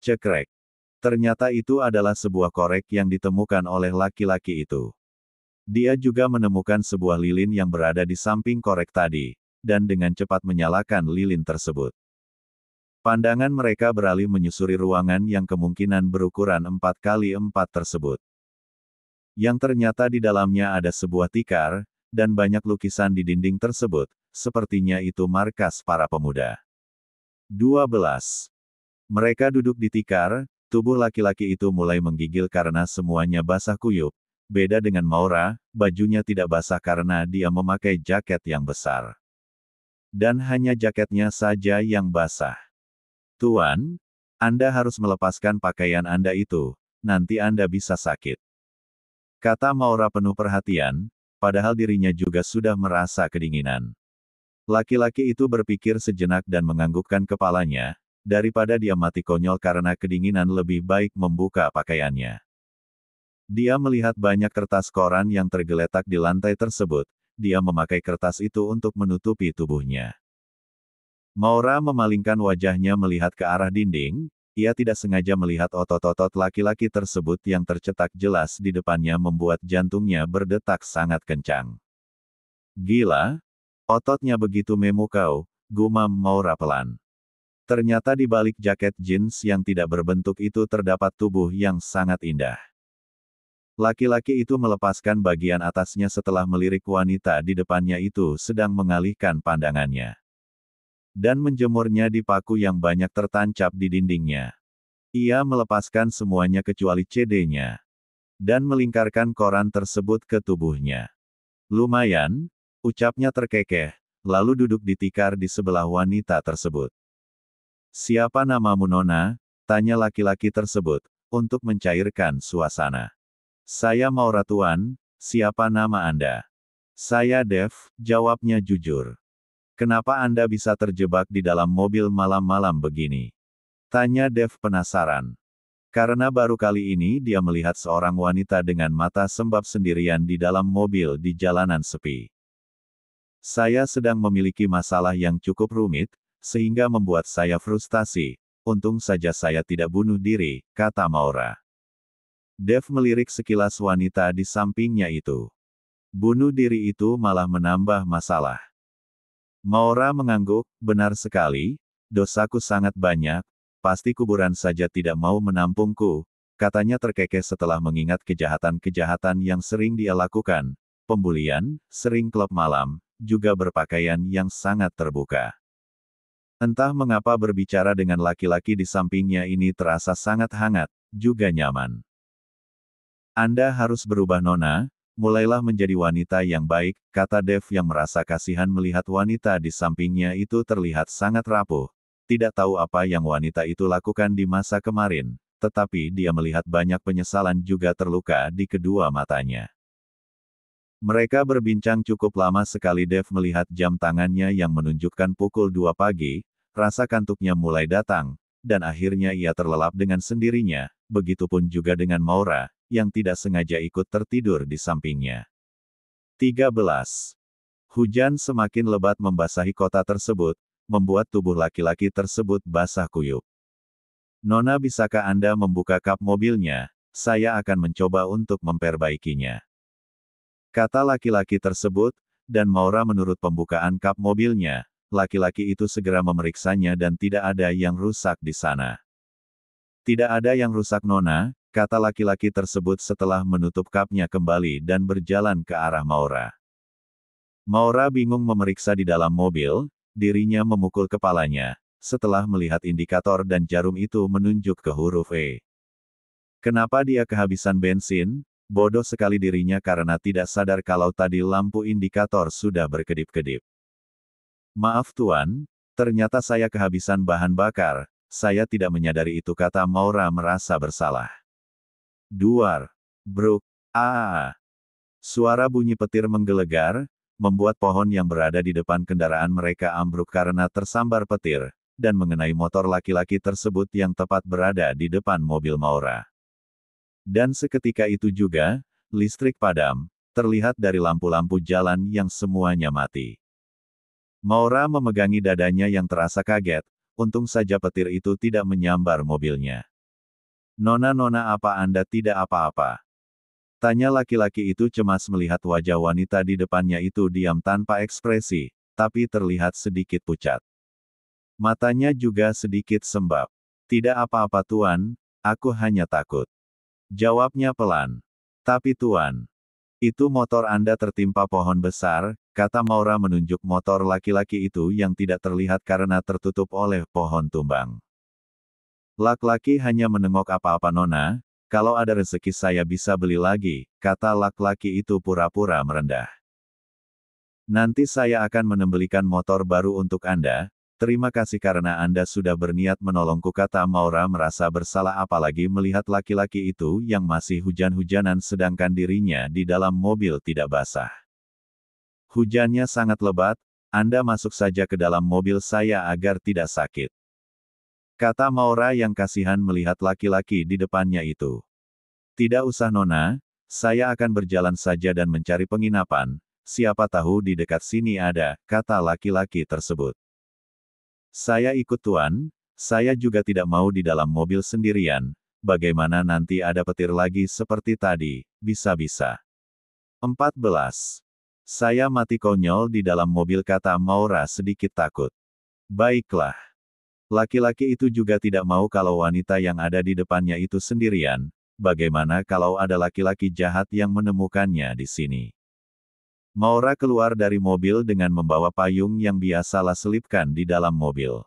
Cekrek. Ternyata itu adalah sebuah korek yang ditemukan oleh laki-laki itu. Dia juga menemukan sebuah lilin yang berada di samping korek tadi, dan dengan cepat menyalakan lilin tersebut. Pandangan mereka beralih menyusuri ruangan yang kemungkinan berukuran 4x4 tersebut. Yang ternyata di dalamnya ada sebuah tikar, dan banyak lukisan di dinding tersebut, sepertinya itu markas para pemuda. 12. Mereka duduk di tikar, tubuh laki-laki itu mulai menggigil karena semuanya basah kuyup. Beda dengan Maura, bajunya tidak basah karena dia memakai jaket yang besar. Dan hanya jaketnya saja yang basah. Tuan, Anda harus melepaskan pakaian Anda itu, nanti Anda bisa sakit. Kata Maura penuh perhatian, padahal dirinya juga sudah merasa kedinginan. Laki-laki itu berpikir sejenak dan menganggukkan kepalanya, daripada dia mati konyol karena kedinginan lebih baik membuka pakaiannya. Dia melihat banyak kertas koran yang tergeletak di lantai tersebut, dia memakai kertas itu untuk menutupi tubuhnya. Maura memalingkan wajahnya melihat ke arah dinding, ia tidak sengaja melihat otot-otot laki-laki tersebut yang tercetak jelas di depannya membuat jantungnya berdetak sangat kencang. Gila, ototnya begitu memukau, gumam Maura pelan. Ternyata di balik jaket jeans yang tidak berbentuk itu terdapat tubuh yang sangat indah. Laki-laki itu melepaskan bagian atasnya setelah melirik wanita di depannya itu sedang mengalihkan pandangannya. Dan menjemurnya di paku yang banyak tertancap di dindingnya. Ia melepaskan semuanya kecuali CD-nya. Dan melingkarkan koran tersebut ke tubuhnya. Lumayan, ucapnya terkekeh, lalu duduk di tikar di sebelah wanita tersebut. Siapa namamu Nona? Tanya laki-laki tersebut, untuk mencairkan suasana. Saya Maura Tuan, siapa nama Anda? Saya Dev, jawabnya jujur. Kenapa Anda bisa terjebak di dalam mobil malam-malam begini? Tanya Dev penasaran. Karena baru kali ini dia melihat seorang wanita dengan mata sembab sendirian di dalam mobil di jalanan sepi. Saya sedang memiliki masalah yang cukup rumit, sehingga membuat saya frustasi. Untung saja saya tidak bunuh diri, kata Maura. Dev melirik sekilas wanita di sampingnya itu. Bunuh diri itu malah menambah masalah. Maura mengangguk, benar sekali, dosaku sangat banyak, pasti kuburan saja tidak mau menampungku, katanya terkekeh setelah mengingat kejahatan-kejahatan yang sering dia lakukan, pembulian, sering klub malam, juga berpakaian yang sangat terbuka. Entah mengapa berbicara dengan laki-laki di sampingnya ini terasa sangat hangat, juga nyaman. Anda harus berubah Nona, mulailah menjadi wanita yang baik, kata Dev yang merasa kasihan melihat wanita di sampingnya itu terlihat sangat rapuh. Tidak tahu apa yang wanita itu lakukan di masa kemarin, tetapi dia melihat banyak penyesalan juga terluka di kedua matanya. Mereka berbincang cukup lama sekali. Dev melihat jam tangannya yang menunjukkan pukul 2 pagi, rasa kantuknya mulai datang, dan akhirnya ia terlelap dengan sendirinya, begitupun juga dengan Maura, yang tidak sengaja ikut tertidur di sampingnya. 13. Hujan semakin lebat membasahi kota tersebut, membuat tubuh laki-laki tersebut basah kuyup. Nona, bisakah Anda membuka kap mobilnya? Saya akan mencoba untuk memperbaikinya, kata laki-laki tersebut, dan Maura menurut pembukaan kap mobilnya, laki-laki itu segera memeriksanya dan tidak ada yang rusak di sana. Tidak ada yang rusak Nona, kata laki-laki tersebut setelah menutup kapnya kembali dan berjalan ke arah Maura. Maura bingung memeriksa di dalam mobil, dirinya memukul kepalanya, setelah melihat indikator dan jarum itu menunjuk ke huruf E. Kenapa dia kehabisan bensin? Bodoh sekali dirinya karena tidak sadar kalau tadi lampu indikator sudah berkedip-kedip. Maaf Tuan, ternyata saya kehabisan bahan bakar, saya tidak menyadari itu, kata Maura merasa bersalah. Duar. Bruk. Suara bunyi petir menggelegar, membuat pohon yang berada di depan kendaraan mereka ambruk karena tersambar petir, dan mengenai motor laki-laki tersebut yang tepat berada di depan mobil Maura. Dan seketika itu juga, listrik padam, terlihat dari lampu-lampu jalan yang semuanya mati. Maura memegangi dadanya yang terasa kaget, untung saja petir itu tidak menyambar mobilnya. Nona, apa Anda tidak apa-apa? Tanya laki-laki itu cemas melihat wajah wanita di depannya itu diam tanpa ekspresi, tapi terlihat sedikit pucat. Matanya juga sedikit sembab. Tidak apa-apa Tuan, aku hanya takut, jawabnya pelan. Tapi Tuan, itu motor Anda tertimpa pohon besar, kata Maura menunjuk motor laki-laki itu yang tidak terlihat karena tertutup oleh pohon tumbang. Laki-laki hanya menengok. Apa-apa Nona, kalau ada rezeki saya bisa beli lagi, kata laki-laki itu pura-pura merendah. Nanti saya akan membelikan motor baru untuk Anda. Terima kasih karena Anda sudah berniat menolongku, kata Maura merasa bersalah apalagi melihat laki-laki itu yang masih hujan-hujanan sedangkan dirinya di dalam mobil tidak basah. Hujannya sangat lebat, Anda masuk saja ke dalam mobil saya agar tidak sakit, kata Maura yang kasihan melihat laki-laki di depannya itu. Tidak usah Nona, saya akan berjalan saja dan mencari penginapan, siapa tahu di dekat sini ada, kata laki-laki tersebut. Saya ikut Tuan, saya juga tidak mau di dalam mobil sendirian, bagaimana nanti ada petir lagi seperti tadi, bisa-bisa. 14. Saya mati konyol di dalam mobil, kata Maura sedikit takut. Baiklah. Laki-laki itu juga tidak mau kalau wanita yang ada di depannya itu sendirian, bagaimana kalau ada laki-laki jahat yang menemukannya di sini. Maura keluar dari mobil dengan membawa payung yang biasalah selipkan di dalam mobil.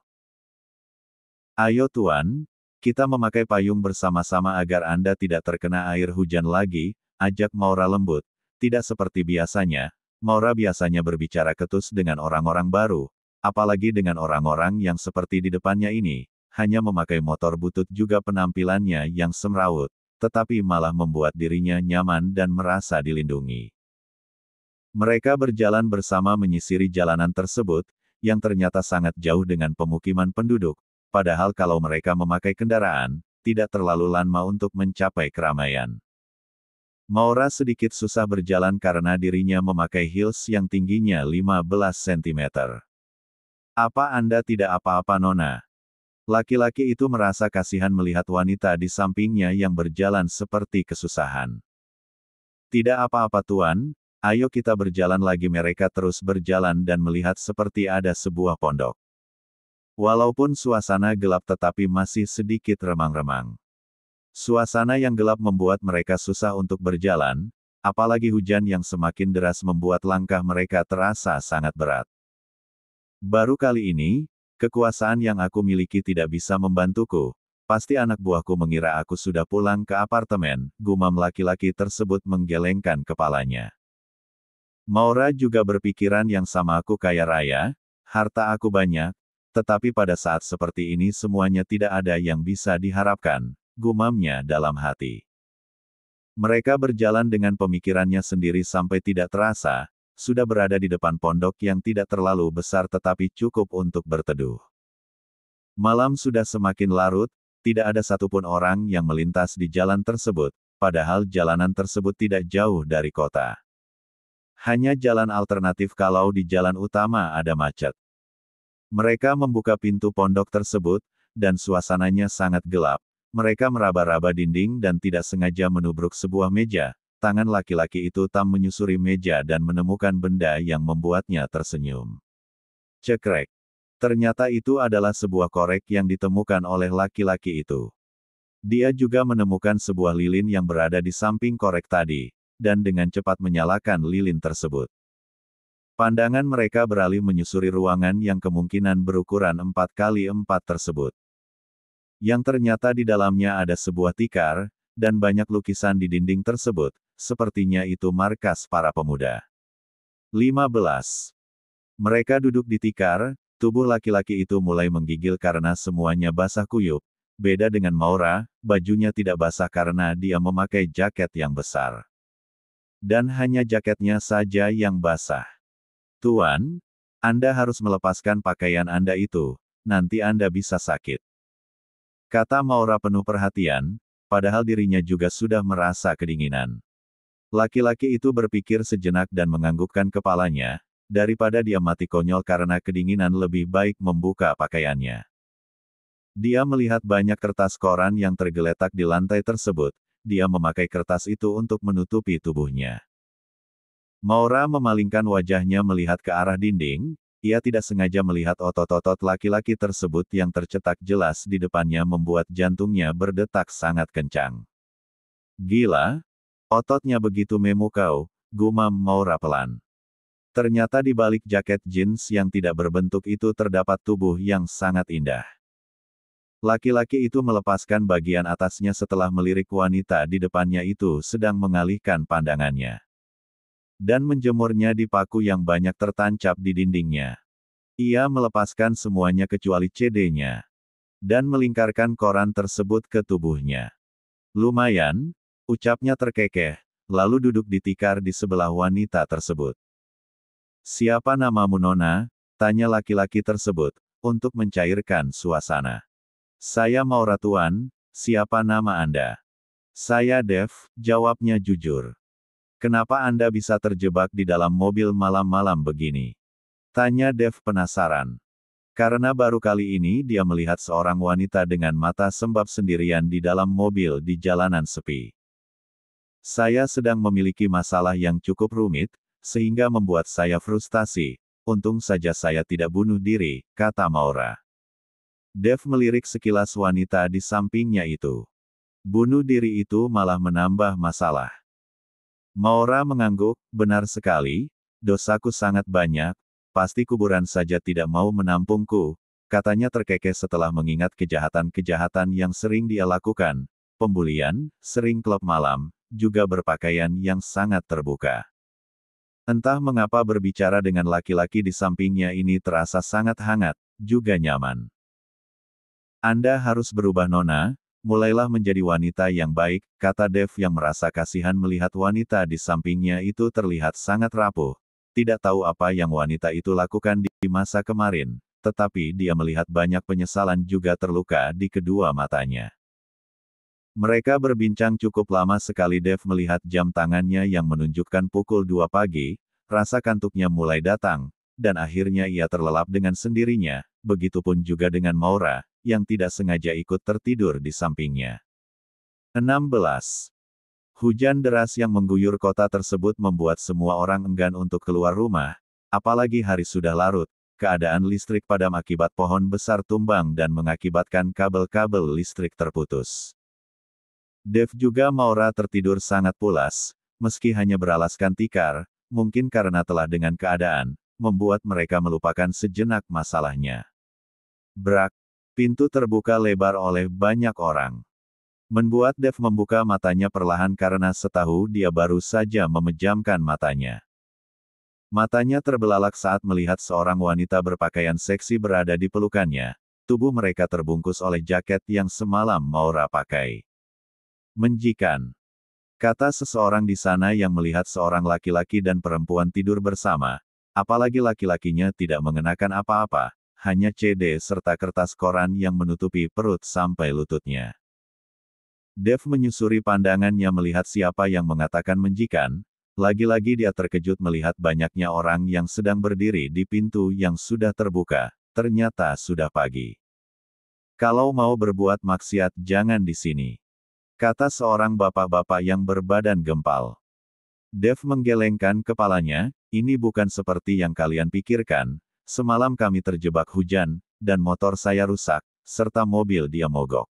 Ayo Tuan, kita memakai payung bersama-sama agar Anda tidak terkena air hujan lagi, ajak Maura lembut. Tidak seperti biasanya, Maura biasanya berbicara ketus dengan orang-orang baru, apalagi dengan orang-orang yang seperti di depannya ini, hanya memakai motor butut juga penampilannya yang semrawut, tetapi malah membuat dirinya nyaman dan merasa dilindungi. Mereka berjalan bersama menyisiri jalanan tersebut, yang ternyata sangat jauh dengan pemukiman penduduk, padahal kalau mereka memakai kendaraan, tidak terlalu lama untuk mencapai keramaian. Maura sedikit susah berjalan karena dirinya memakai heels yang tingginya 15 cm. Apa Anda tidak apa-apa Nona? Laki-laki itu merasa kasihan melihat wanita di sampingnya yang berjalan seperti kesusahan. Tidak apa-apa Tuan, ayo kita berjalan lagi. Mereka terus berjalan dan melihat seperti ada sebuah pondok. Walaupun suasana gelap tetapi masih sedikit remang-remang. Suasana yang gelap membuat mereka susah untuk berjalan, apalagi hujan yang semakin deras membuat langkah mereka terasa sangat berat. Baru kali ini, kekuasaan yang aku miliki tidak bisa membantuku. Pasti anak buahku mengira aku sudah pulang ke apartemen, gumam laki-laki tersebut menggelengkan kepalanya. Maura juga berpikiran yang sama, aku kaya raya, harta aku banyak, tetapi pada saat seperti ini semuanya tidak ada yang bisa diharapkan, gumamnya dalam hati. Mereka berjalan dengan pemikirannya sendiri sampai tidak terasa, sudah berada di depan pondok yang tidak terlalu besar tetapi cukup untuk berteduh. Malam sudah semakin larut, tidak ada satupun orang yang melintas di jalan tersebut, padahal jalanan tersebut tidak jauh dari kota. Hanya jalan alternatif kalau di jalan utama ada macet. Mereka membuka pintu pondok tersebut, dan suasananya sangat gelap. Mereka meraba-raba dinding dan tidak sengaja menubruk sebuah meja. Tangan laki-laki itu tam menyusuri meja dan menemukan benda yang membuatnya tersenyum. Cekrek. Ternyata itu adalah sebuah korek yang ditemukan oleh laki-laki itu. Dia juga menemukan sebuah lilin yang berada di samping korek tadi, dan dengan cepat menyalakan lilin tersebut. Pandangan mereka beralih menyusuri ruangan yang kemungkinan berukuran 4x4 tersebut. Yang ternyata di dalamnya ada sebuah tikar, dan banyak lukisan di dinding tersebut, sepertinya itu markas para pemuda. 15. Mereka duduk di tikar, tubuh laki-laki itu mulai menggigil karena semuanya basah kuyup. Beda dengan Maura, bajunya tidak basah karena dia memakai jaket yang besar. Dan hanya jaketnya saja yang basah. Tuan, Anda harus melepaskan pakaian Anda itu, nanti Anda bisa sakit. Kata Maura penuh perhatian, padahal dirinya juga sudah merasa kedinginan. Laki-laki itu berpikir sejenak dan menganggukkan kepalanya, daripada dia mati konyol karena kedinginan lebih baik membuka pakaiannya. Dia melihat banyak kertas koran yang tergeletak di lantai tersebut, dia memakai kertas itu untuk menutupi tubuhnya. Maura memalingkan wajahnya melihat ke arah dinding, ia tidak sengaja melihat otot-otot laki-laki tersebut yang tercetak jelas di depannya membuat jantungnya berdetak sangat kencang. Gila, ototnya begitu memukau, gumam Maura pelan. Ternyata di balik jaket jeans yang tidak berbentuk itu terdapat tubuh yang sangat indah. Laki-laki itu melepaskan bagian atasnya setelah melirik wanita di depannya itu sedang mengalihkan pandangannya. Dan menjemurnya di paku yang banyak tertancap di dindingnya. Ia melepaskan semuanya kecuali CD-nya. Dan melingkarkan koran tersebut ke tubuhnya. Lumayan, ucapnya terkekeh, lalu duduk di tikar di sebelah wanita tersebut. Siapa namamu Nona? Tanya laki-laki tersebut, untuk mencairkan suasana. Saya Maura Tuan, siapa nama Anda? Saya Dev, jawabnya jujur. Kenapa Anda bisa terjebak di dalam mobil malam-malam begini? Tanya Dev penasaran. Karena baru kali ini dia melihat seorang wanita dengan mata sembab sendirian di dalam mobil di jalanan sepi. Saya sedang memiliki masalah yang cukup rumit, sehingga membuat saya frustasi. Untung saja saya tidak bunuh diri, kata Maura. Dev melirik sekilas wanita di sampingnya itu. Bunuh diri itu malah menambah masalah. Maura mengangguk, benar sekali, dosaku sangat banyak, pasti kuburan saja tidak mau menampungku, katanya terkekeh setelah mengingat kejahatan-kejahatan yang sering dia lakukan, pembulian, sering klub malam, juga berpakaian yang sangat terbuka. Entah mengapa berbicara dengan laki-laki di sampingnya ini terasa sangat hangat, juga nyaman. Anda harus berubah Nona, mulailah menjadi wanita yang baik, kata Dev yang merasa kasihan melihat wanita di sampingnya itu terlihat sangat rapuh. Tidak tahu apa yang wanita itu lakukan di masa kemarin, tetapi dia melihat banyak penyesalan juga terluka di kedua matanya. Mereka berbincang cukup lama sekali. Dev melihat jam tangannya yang menunjukkan pukul 2 pagi, rasa kantuknya mulai datang, dan akhirnya ia terlelap dengan sendirinya, begitupun juga dengan Maura, yang tidak sengaja ikut tertidur di sampingnya. 16. Hujan deras yang mengguyur kota tersebut membuat semua orang enggan untuk keluar rumah, apalagi hari sudah larut, keadaan listrik padam akibat pohon besar tumbang dan mengakibatkan kabel-kabel listrik terputus. Dev juga Maura tertidur sangat pulas, meski hanya beralaskan tikar, mungkin karena telah dengan keadaan, membuat mereka melupakan sejenak masalahnya. Brak. Pintu terbuka lebar oleh banyak orang. Membuat Dev membuka matanya perlahan karena setahu dia baru saja memejamkan matanya. Matanya terbelalak saat melihat seorang wanita berpakaian seksi berada di pelukannya. Tubuh mereka terbungkus oleh jaket yang semalam Maura pakai. Menjikan. Kata seseorang di sana yang melihat seorang laki-laki dan perempuan tidur bersama, apalagi laki-lakinya tidak mengenakan apa-apa, hanya CD serta kertas koran yang menutupi perut sampai lututnya. Dev menyusuri pandangannya melihat siapa yang mengatakan menjikan, lagi-lagi dia terkejut melihat banyaknya orang yang sedang berdiri di pintu yang sudah terbuka, ternyata sudah pagi. Kalau mau berbuat maksiat jangan di sini, kata seorang bapak-bapak yang berbadan gempal. Dev menggelengkan kepalanya, ini bukan seperti yang kalian pikirkan, semalam kami terjebak hujan, dan motor saya rusak, serta mobil dia mogok.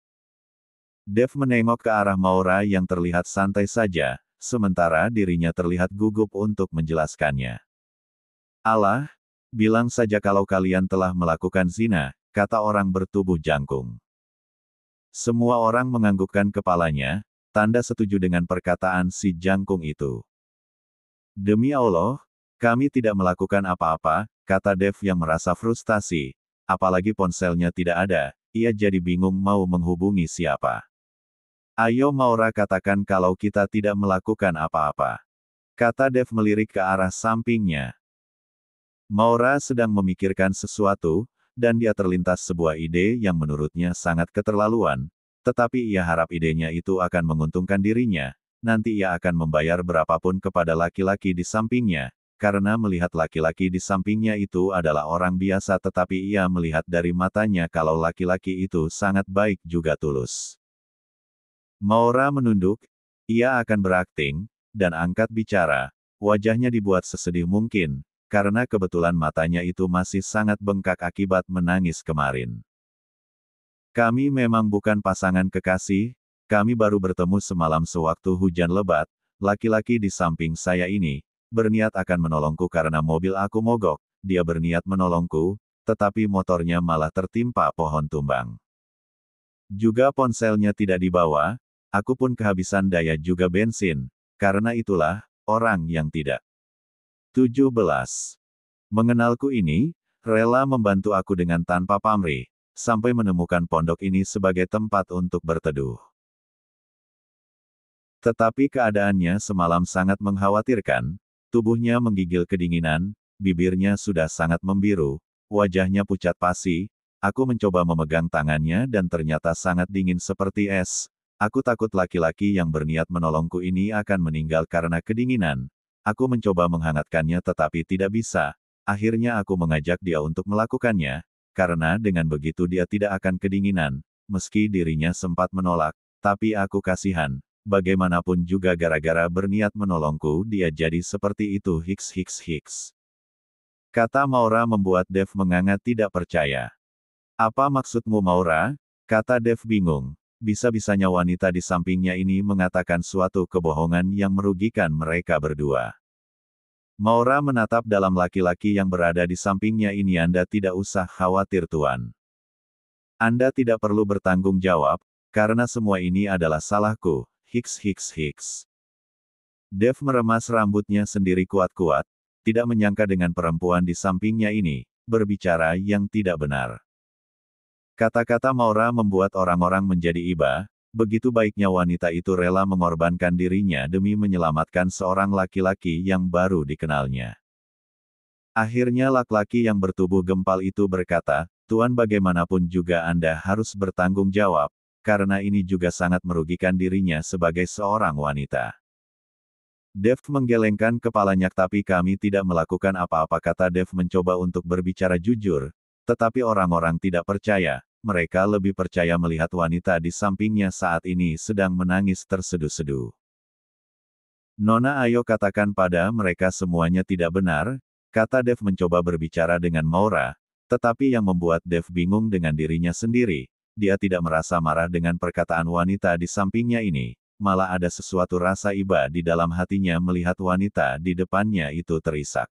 Dev menengok ke arah Maura yang terlihat santai saja, sementara dirinya terlihat gugup untuk menjelaskannya. Allah, bilang saja kalau kalian telah melakukan zina, kata orang bertubuh jangkung. Semua orang menganggukkan kepalanya, tanda setuju dengan perkataan si jangkung itu. Demi Allah, kami tidak melakukan apa-apa, kata Dev yang merasa frustasi, apalagi ponselnya tidak ada, ia jadi bingung mau menghubungi siapa. Ayo Maura katakan kalau kita tidak melakukan apa-apa, kata Dev melirik ke arah sampingnya. Maura sedang memikirkan sesuatu, dan dia terlintas sebuah ide yang menurutnya sangat keterlaluan, tetapi ia harap idenya itu akan menguntungkan dirinya, nanti ia akan membayar berapapun kepada laki-laki di sampingnya, karena melihat laki-laki di sampingnya itu adalah orang biasa tetapi ia melihat dari matanya kalau laki-laki itu sangat baik juga tulus. Maura menunduk, ia akan berakting, dan angkat bicara, wajahnya dibuat sesedih mungkin, karena kebetulan matanya itu masih sangat bengkak akibat menangis kemarin. Kami memang bukan pasangan kekasih, kami baru bertemu semalam sewaktu hujan lebat, laki-laki di samping saya ini, berniat akan menolongku karena mobil aku mogok, dia berniat menolongku, tetapi motornya malah tertimpa pohon tumbang. Juga ponselnya tidak dibawa, aku pun kehabisan daya juga bensin, karena itulah, orang yang tidak 17. Mengenalku ini, rela membantu aku dengan tanpa pamrih, sampai menemukan pondok ini sebagai tempat untuk berteduh. Tetapi keadaannya semalam sangat mengkhawatirkan, tubuhnya menggigil kedinginan, bibirnya sudah sangat membiru, wajahnya pucat pasi, aku mencoba memegang tangannya dan ternyata sangat dingin seperti es, aku takut laki-laki yang berniat menolongku ini akan meninggal karena kedinginan. Aku mencoba menghangatkannya tetapi tidak bisa, akhirnya aku mengajak dia untuk melakukannya, karena dengan begitu dia tidak akan kedinginan, meski dirinya sempat menolak, tapi aku kasihan, bagaimanapun juga gara-gara berniat menolongku dia jadi seperti itu hiks. Kata Maura membuat Dev menganga tidak percaya. Apa maksudmu Maura? Kata Dev bingung, bisa-bisanya wanita di sampingnya ini mengatakan suatu kebohongan yang merugikan mereka berdua. Maura menatap dalam laki-laki yang berada di sampingnya ini. Anda tidak usah khawatir Tuan. Anda tidak perlu bertanggung jawab, karena semua ini adalah salahku, hiks. Dev meremas rambutnya sendiri kuat-kuat, tidak menyangka dengan perempuan di sampingnya ini, berbicara yang tidak benar. Kata-kata Maura membuat orang-orang menjadi iba, begitu baiknya wanita itu rela mengorbankan dirinya demi menyelamatkan seorang laki-laki yang baru dikenalnya. Akhirnya laki-laki yang bertubuh gempal itu berkata, Tuan bagaimanapun juga Anda harus bertanggung jawab, karena ini juga sangat merugikan dirinya sebagai seorang wanita. Dev menggelengkan kepalanya tapi kami tidak melakukan apa-apa kata Dev mencoba untuk berbicara jujur, tetapi orang-orang tidak percaya. Mereka lebih percaya melihat wanita di sampingnya saat ini sedang menangis terseduh-seduh. Nona ayo katakan pada mereka semuanya tidak benar, kata Dev mencoba berbicara dengan Maura, tetapi yang membuat Dev bingung dengan dirinya sendiri, dia tidak merasa marah dengan perkataan wanita di sampingnya ini, malah ada sesuatu rasa iba di dalam hatinya melihat wanita di depannya itu terisak.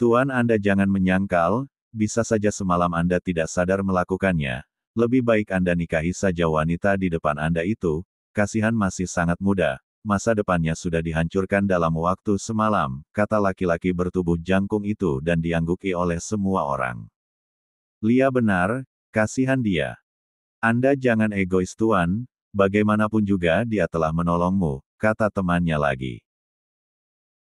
Tuan Anda jangan menyangkal, bisa saja semalam Anda tidak sadar melakukannya, lebih baik Anda nikahi saja wanita di depan Anda itu, kasihan masih sangat muda, masa depannya sudah dihancurkan dalam waktu semalam, kata laki-laki bertubuh jangkung itu dan diangguki oleh semua orang. Lia benar, kasihan dia. Anda jangan egois Tuan, bagaimanapun juga dia telah menolongmu, kata temannya lagi.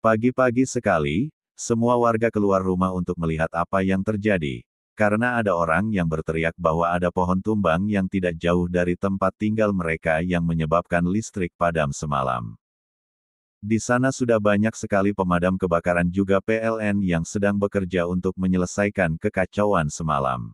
Pagi-pagi sekali, semua warga keluar rumah untuk melihat apa yang terjadi, karena ada orang yang berteriak bahwa ada pohon tumbang yang tidak jauh dari tempat tinggal mereka yang menyebabkan listrik padam semalam. Di sana sudah banyak sekali pemadam kebakaran juga PLN yang sedang bekerja untuk menyelesaikan kekacauan semalam.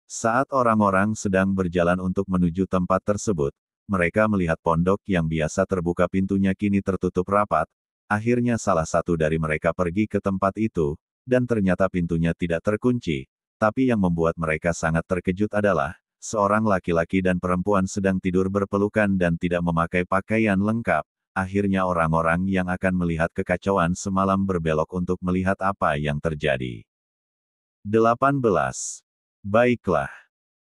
Saat orang-orang sedang berjalan untuk menuju tempat tersebut, mereka melihat pondok yang biasa terbuka pintunya kini tertutup rapat. Akhirnya salah satu dari mereka pergi ke tempat itu, dan ternyata pintunya tidak terkunci. Tapi yang membuat mereka sangat terkejut adalah, seorang laki-laki dan perempuan sedang tidur berpelukan dan tidak memakai pakaian lengkap. Akhirnya orang-orang yang akan melihat kekacauan semalam berbelok untuk melihat apa yang terjadi. 18. Baiklah.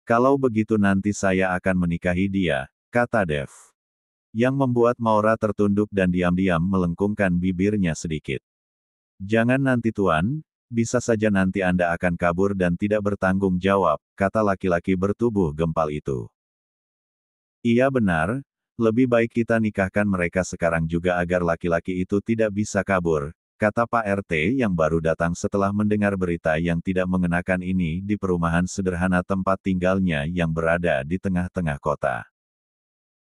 Kalau begitu nanti saya akan menikahi dia, kata Dev. Yang membuat Maura tertunduk dan diam-diam melengkungkan bibirnya sedikit. Jangan nanti Tuan, bisa saja nanti Anda akan kabur dan tidak bertanggung jawab, kata laki-laki bertubuh gempal itu. Iya benar, lebih baik kita nikahkan mereka sekarang juga agar laki-laki itu tidak bisa kabur, kata Pak RT yang baru datang setelah mendengar berita yang tidak mengenakan ini di perumahan sederhana tempat tinggalnya yang berada di tengah-tengah kota.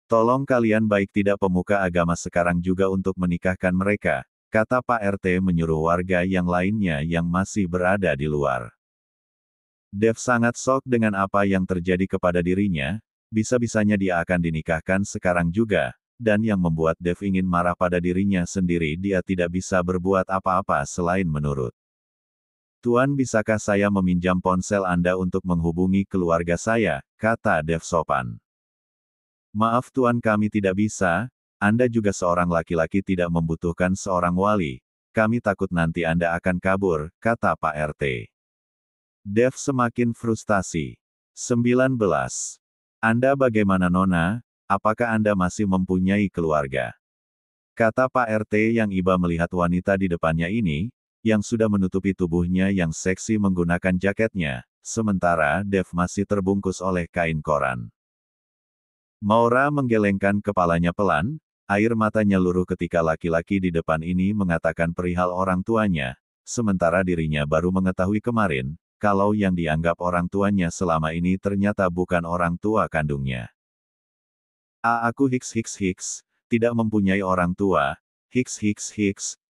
Tolong kalian baik tidak pemuka agama sekarang juga untuk menikahkan mereka, kata Pak RT menyuruh warga yang lainnya yang masih berada di luar. Dev sangat shock dengan apa yang terjadi kepada dirinya, bisa-bisanya dia akan dinikahkan sekarang juga, dan yang membuat Dev ingin marah pada dirinya sendiri dia tidak bisa berbuat apa-apa selain menurut. Tuan bisakah saya meminjam ponsel Anda untuk menghubungi keluarga saya, kata Dev sopan. Maaf Tuan kami tidak bisa, Anda juga seorang laki-laki tidak membutuhkan seorang wali, kami takut nanti Anda akan kabur, kata Pak RT. Dev semakin frustasi. 19. Anda bagaimana Nona, apakah Anda masih mempunyai keluarga? Kata Pak RT yang iba melihat wanita di depannya ini, yang sudah menutupi tubuhnya yang seksi menggunakan jaketnya, sementara Dev masih terbungkus oleh kain koran. Maura menggelengkan kepalanya pelan, air matanya luruh ketika laki-laki di depan ini mengatakan perihal orang tuanya, sementara dirinya baru mengetahui kemarin, kalau yang dianggap orang tuanya selama ini ternyata bukan orang tua kandungnya. Aku tidak mempunyai orang tua,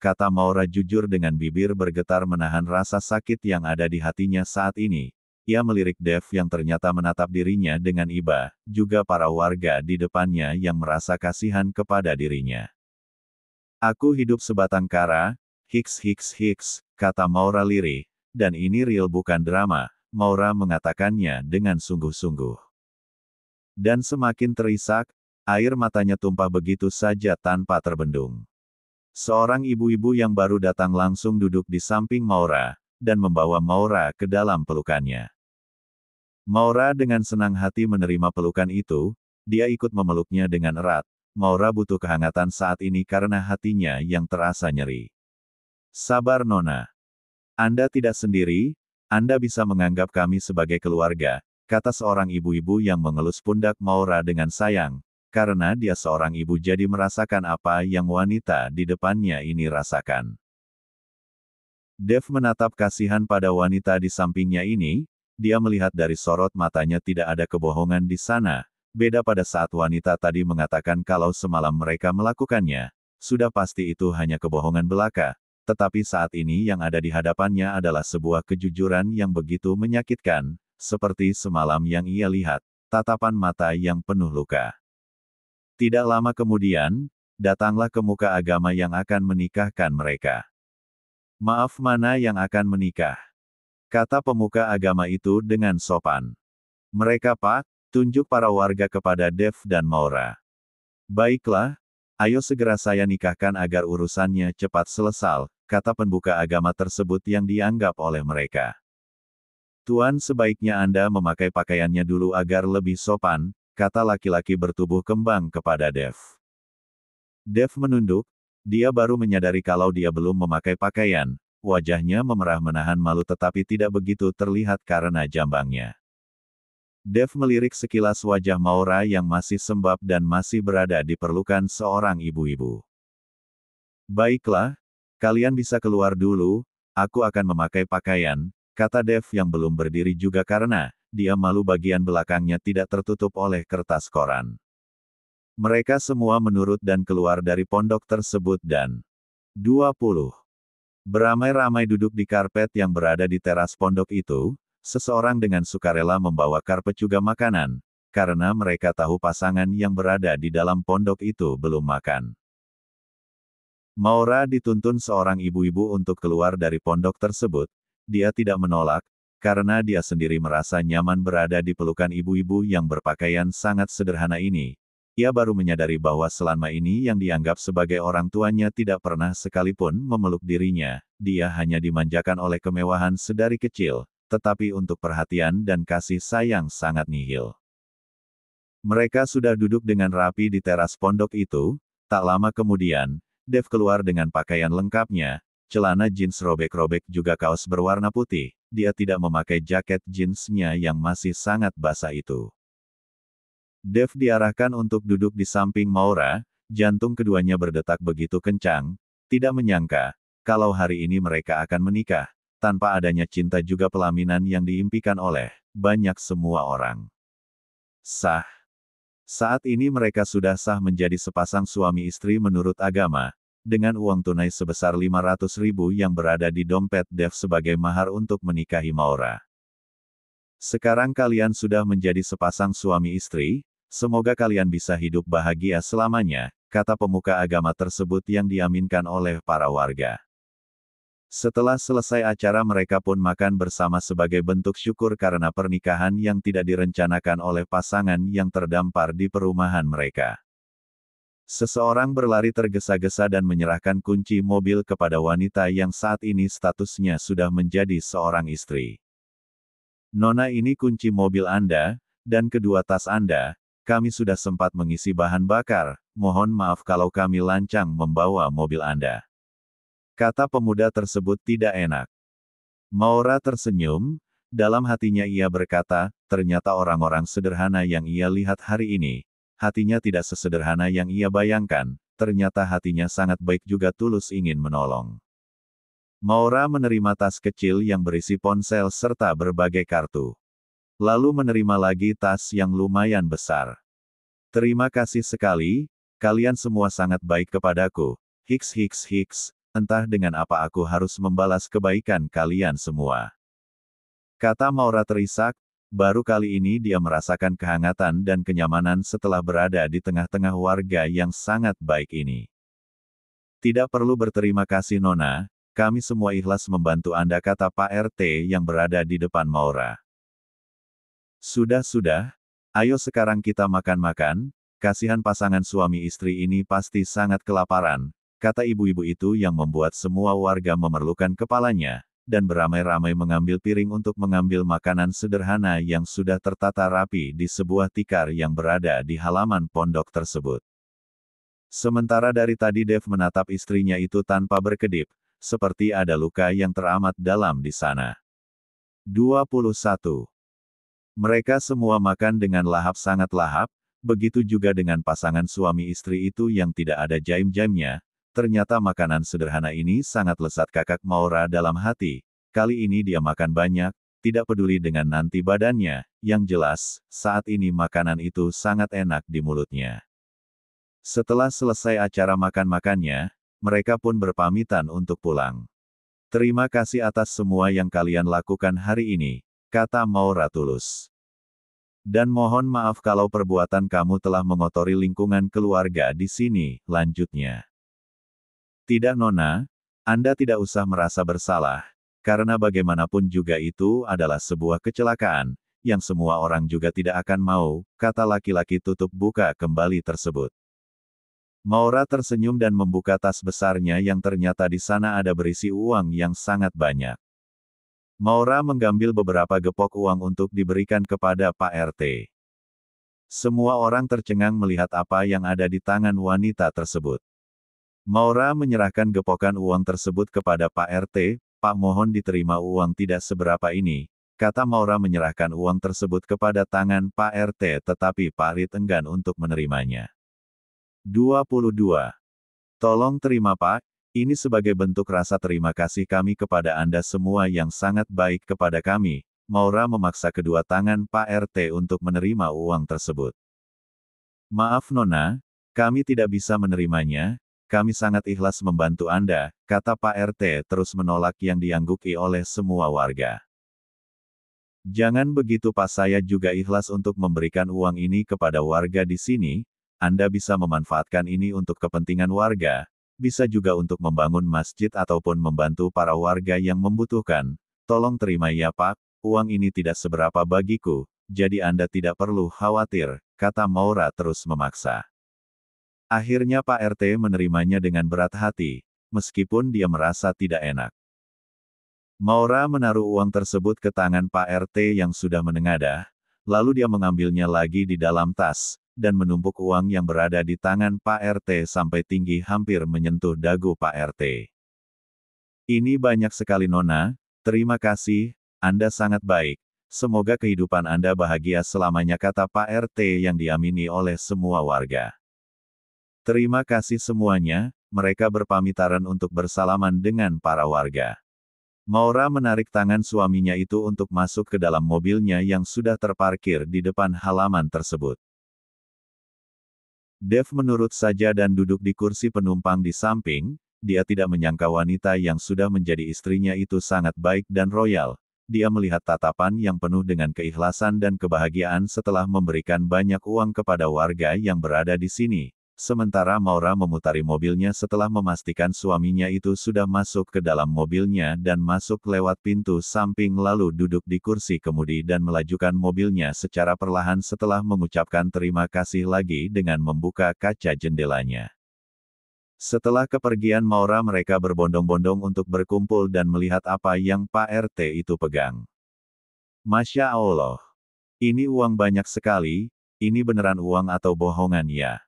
kata Maura jujur dengan bibir bergetar menahan rasa sakit yang ada di hatinya saat ini. Ia melirik Dev yang ternyata menatap dirinya dengan iba, juga para warga di depannya yang merasa kasihan kepada dirinya. Aku hidup sebatang kara, kata Maura lirih. Dan ini real bukan drama, Maura mengatakannya dengan sungguh-sungguh. Dan semakin terisak, air matanya tumpah begitu saja tanpa terbendung. Seorang ibu-ibu yang baru datang langsung duduk di samping Maura, dan membawa Maura ke dalam pelukannya. Maura dengan senang hati menerima pelukan itu, dia ikut memeluknya dengan erat. Maura butuh kehangatan saat ini karena hatinya yang terasa nyeri. Sabar Nona. Anda tidak sendiri, Anda bisa menganggap kami sebagai keluarga, kata seorang ibu-ibu yang mengelus pundak Maura dengan sayang, karena dia seorang ibu jadi merasakan apa yang wanita di depannya ini rasakan. Dev menatap kasihan pada wanita di sampingnya ini, dia melihat dari sorot matanya tidak ada kebohongan di sana, beda pada saat wanita tadi mengatakan kalau semalam mereka melakukannya, sudah pasti itu hanya kebohongan belaka. Tetapi saat ini yang ada di hadapannya adalah sebuah kejujuran yang begitu menyakitkan, seperti semalam yang ia lihat, tatapan mata yang penuh luka. Tidak lama kemudian, datanglah pemuka agama yang akan menikahkan mereka. Maaf mana yang akan menikah? Kata pemuka agama itu dengan sopan. Mereka Pak, tunjuk para warga kepada Dev dan Maura. Baiklah, ayo segera saya nikahkan agar urusannya cepat selesai, kata pembuka agama tersebut yang dianggap oleh mereka. Tuan sebaiknya Anda memakai pakaiannya dulu agar lebih sopan, kata laki-laki bertubuh kembang kepada Dev. Dev menunduk, dia baru menyadari kalau dia belum memakai pakaian, wajahnya memerah menahan malu tetapi tidak begitu terlihat karena jambangnya. Dev melirik sekilas wajah Maura yang masih sembab dan masih berada di pelukan seorang ibu-ibu. Baiklah, kalian bisa keluar dulu, aku akan memakai pakaian, kata Dev yang belum berdiri juga karena dia malu bagian belakangnya tidak tertutup oleh kertas koran. Mereka semua menurut dan keluar dari pondok tersebut dan 20. Beramai-ramai duduk di karpet yang berada di teras pondok itu, seseorang dengan sukarela membawa karpet juga makanan, karena mereka tahu pasangan yang berada di dalam pondok itu belum makan. Maura dituntun seorang ibu-ibu untuk keluar dari pondok tersebut, dia tidak menolak, karena dia sendiri merasa nyaman berada di pelukan ibu-ibu yang berpakaian sangat sederhana ini. Ia baru menyadari bahwa selama ini yang dianggap sebagai orang tuanya tidak pernah sekalipun memeluk dirinya, dia hanya dimanjakan oleh kemewahan sedari kecil, tetapi untuk perhatian dan kasih sayang sangat nihil. Mereka sudah duduk dengan rapi di teras pondok itu, tak lama kemudian, Dev keluar dengan pakaian lengkapnya, celana jeans robek-robek juga kaos berwarna putih, dia tidak memakai jaket jeansnya yang masih sangat basah itu. Dev diarahkan untuk duduk di samping Maura, jantung keduanya berdetak begitu kencang, tidak menyangka, kalau hari ini mereka akan menikah, tanpa adanya cinta juga pelaminan yang diimpikan oleh banyak semua orang. Sah. Saat ini mereka sudah sah menjadi sepasang suami istri menurut agama, dengan uang tunai sebesar 500.000 yang berada di dompet Dev sebagai mahar untuk menikahi Maura. Sekarang kalian sudah menjadi sepasang suami istri, semoga kalian bisa hidup bahagia selamanya, kata pemuka agama tersebut yang diaminkan oleh para warga. Setelah selesai acara mereka pun makan bersama sebagai bentuk syukur karena pernikahan yang tidak direncanakan oleh pasangan yang terdampar di perumahan mereka. Seseorang berlari tergesa-gesa dan menyerahkan kunci mobil kepada wanita yang saat ini statusnya sudah menjadi seorang istri. Nona, ini kunci mobil Anda, dan kedua tas Anda, kami sudah sempat mengisi bahan bakar, mohon maaf kalau kami lancang membawa mobil Anda. Kata pemuda tersebut tidak enak. Maura tersenyum, dalam hatinya ia berkata, ternyata orang-orang sederhana yang ia lihat hari ini, hatinya tidak sesederhana yang ia bayangkan, ternyata hatinya sangat baik juga tulus ingin menolong. Maura menerima tas kecil yang berisi ponsel serta berbagai kartu. Lalu menerima lagi tas yang lumayan besar. Terima kasih sekali, kalian semua sangat baik kepadaku, hiks, entah dengan apa aku harus membalas kebaikan kalian semua. Kata Maura terisak, baru kali ini dia merasakan kehangatan dan kenyamanan setelah berada di tengah-tengah warga yang sangat baik ini. Tidak perlu berterima kasih Nona, kami semua ikhlas membantu Anda, kata Pak RT yang berada di depan Maura. Sudah, ayo sekarang kita makan-makan, kasihan pasangan suami istri ini pasti sangat kelaparan, kata ibu-ibu itu yang membuat semua warga memerlukan kepalanya, dan beramai-ramai mengambil piring untuk mengambil makanan sederhana yang sudah tertata rapi di sebuah tikar yang berada di halaman pondok tersebut. Sementara dari tadi Dev menatap istrinya itu tanpa berkedip, seperti ada luka yang teramat dalam di sana. 21. Mereka semua makan dengan lahap, sangat lahap, begitu juga dengan pasangan suami istri itu yang tidak ada jaim-jaimnya. Ternyata makanan sederhana ini sangat lezat, kakak Maura dalam hati. Kali ini dia makan banyak, tidak peduli dengan nanti badannya, yang jelas, saat ini makanan itu sangat enak di mulutnya. Setelah selesai acara makan-makannya, mereka pun berpamitan untuk pulang. Terima kasih atas semua yang kalian lakukan hari ini, kata Maura tulus. Dan mohon maaf kalau perbuatan kamu telah mengotori lingkungan keluarga di sini, lanjutnya. Tidak Nona, Anda tidak usah merasa bersalah, karena bagaimanapun juga itu adalah sebuah kecelakaan, yang semua orang juga tidak akan mau, kata laki-laki tutup buka kembali tersebut. Maura tersenyum dan membuka tas besarnya yang ternyata di sana ada berisi uang yang sangat banyak. Maura mengambil beberapa gepok uang untuk diberikan kepada Pak RT. Semua orang tercengang melihat apa yang ada di tangan wanita tersebut. Maura menyerahkan gepokan uang tersebut kepada Pak RT, Pak, mohon diterima, uang tidak seberapa ini, kata Maura menyerahkan uang tersebut kepada tangan Pak RT tetapi Pak Rit enggan untuk menerimanya. 22. Tolong terima Pak, ini sebagai bentuk rasa terima kasih kami kepada Anda semua yang sangat baik kepada kami. Maura memaksa kedua tangan Pak RT untuk menerima uang tersebut. Maaf Nona, kami tidak bisa menerimanya, kami sangat ikhlas membantu Anda, kata Pak RT terus menolak yang diangguki oleh semua warga. Jangan begitu Pak, saya juga ikhlas untuk memberikan uang ini kepada warga di sini, Anda bisa memanfaatkan ini untuk kepentingan warga, bisa juga untuk membangun masjid ataupun membantu para warga yang membutuhkan, tolong terima ya Pak, uang ini tidak seberapa bagiku, jadi Anda tidak perlu khawatir, kata Maura terus memaksa. Akhirnya Pak RT menerimanya dengan berat hati, meskipun dia merasa tidak enak. Maura menaruh uang tersebut ke tangan Pak RT yang sudah menengadah, lalu dia mengambilnya lagi di dalam tas, dan menumpuk uang yang berada di tangan Pak RT sampai tinggi hampir menyentuh dagu Pak RT. Ini banyak sekali Nona, terima kasih, Anda sangat baik, semoga kehidupan Anda bahagia selamanya kata Pak RT yang diamini oleh semua warga. Terima kasih semuanya, mereka berpamitan untuk bersalaman dengan para warga. Maura menarik tangan suaminya itu untuk masuk ke dalam mobilnya yang sudah terparkir di depan halaman tersebut. Dev menurut saja dan duduk di kursi penumpang di samping, dia tidak menyangka wanita yang sudah menjadi istrinya itu sangat baik dan royal. Dia melihat tatapan yang penuh dengan keikhlasan dan kebahagiaan setelah memberikan banyak uang kepada warga yang berada di sini. Sementara Maura memutari mobilnya setelah memastikan suaminya itu sudah masuk ke dalam mobilnya dan masuk lewat pintu samping lalu duduk di kursi kemudi dan melajukan mobilnya secara perlahan setelah mengucapkan terima kasih lagi dengan membuka kaca jendelanya. Setelah kepergian Maura mereka berbondong-bondong untuk berkumpul dan melihat apa yang Pak RT itu pegang. Masya Allah. Ini uang banyak sekali, ini beneran uang atau bohongan ya?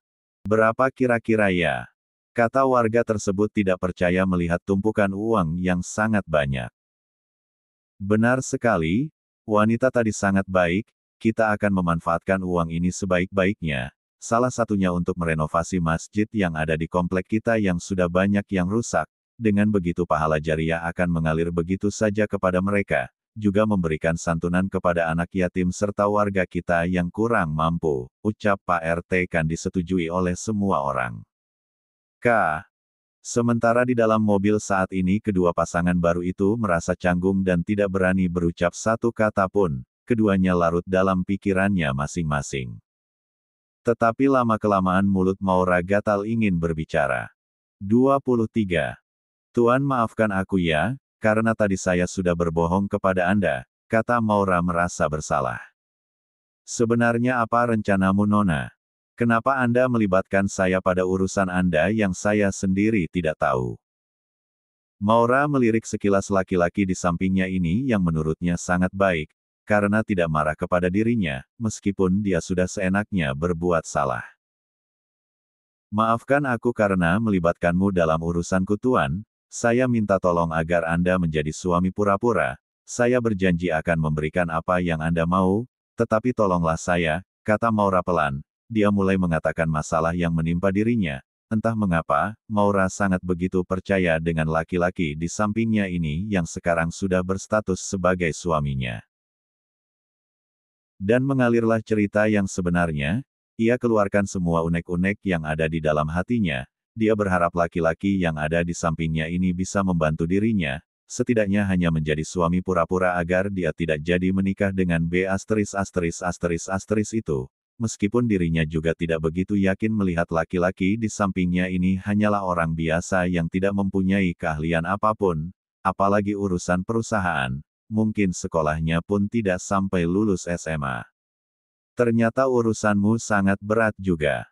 Berapa kira-kira ya? Kata warga tersebut tidak percaya melihat tumpukan uang yang sangat banyak. Benar sekali, wanita tadi sangat baik, kita akan memanfaatkan uang ini sebaik-baiknya, salah satunya untuk merenovasi masjid yang ada di komplek kita yang sudah banyak yang rusak, dengan begitu pahala jariah akan mengalir begitu saja kepada mereka, juga memberikan santunan kepada anak yatim serta warga kita yang kurang mampu, ucap Pak RT kan disetujui oleh semua orang. Sementara di dalam mobil saat ini kedua pasangan baru itu merasa canggung dan tidak berani berucap satu kata pun, keduanya larut dalam pikirannya masing-masing. Tetapi lama-kelamaan mulut Maura gatal ingin berbicara. 23. Tuan maafkan aku ya, karena tadi saya sudah berbohong kepada Anda, kata Maura merasa bersalah. Sebenarnya apa rencanamu Nona? Kenapa Anda melibatkan saya pada urusan Anda yang saya sendiri tidak tahu? Maura melirik sekilas laki-laki di sampingnya ini yang menurutnya sangat baik, karena tidak marah kepada dirinya, meskipun dia sudah seenaknya berbuat salah. Maafkan aku karena melibatkanmu dalam urusanku Tuan, saya minta tolong agar Anda menjadi suami pura-pura, saya berjanji akan memberikan apa yang Anda mau, tetapi tolonglah saya, kata Maura pelan, dia mulai mengatakan masalah yang menimpa dirinya, entah mengapa, Maura sangat begitu percaya dengan laki-laki di sampingnya ini yang sekarang sudah berstatus sebagai suaminya. Dan mengalirlah cerita yang sebenarnya, ia keluarkan semua unek-unek yang ada di dalam hatinya. Dia berharap laki-laki yang ada di sampingnya ini bisa membantu dirinya, setidaknya hanya menjadi suami pura-pura agar dia tidak jadi menikah dengan B** itu. Meskipun dirinya juga tidak begitu yakin melihat laki-laki di sampingnya ini hanyalah orang biasa yang tidak mempunyai keahlian apapun, apalagi urusan perusahaan, mungkin sekolahnya pun tidak sampai lulus SMA. Ternyata urusanmu sangat berat juga.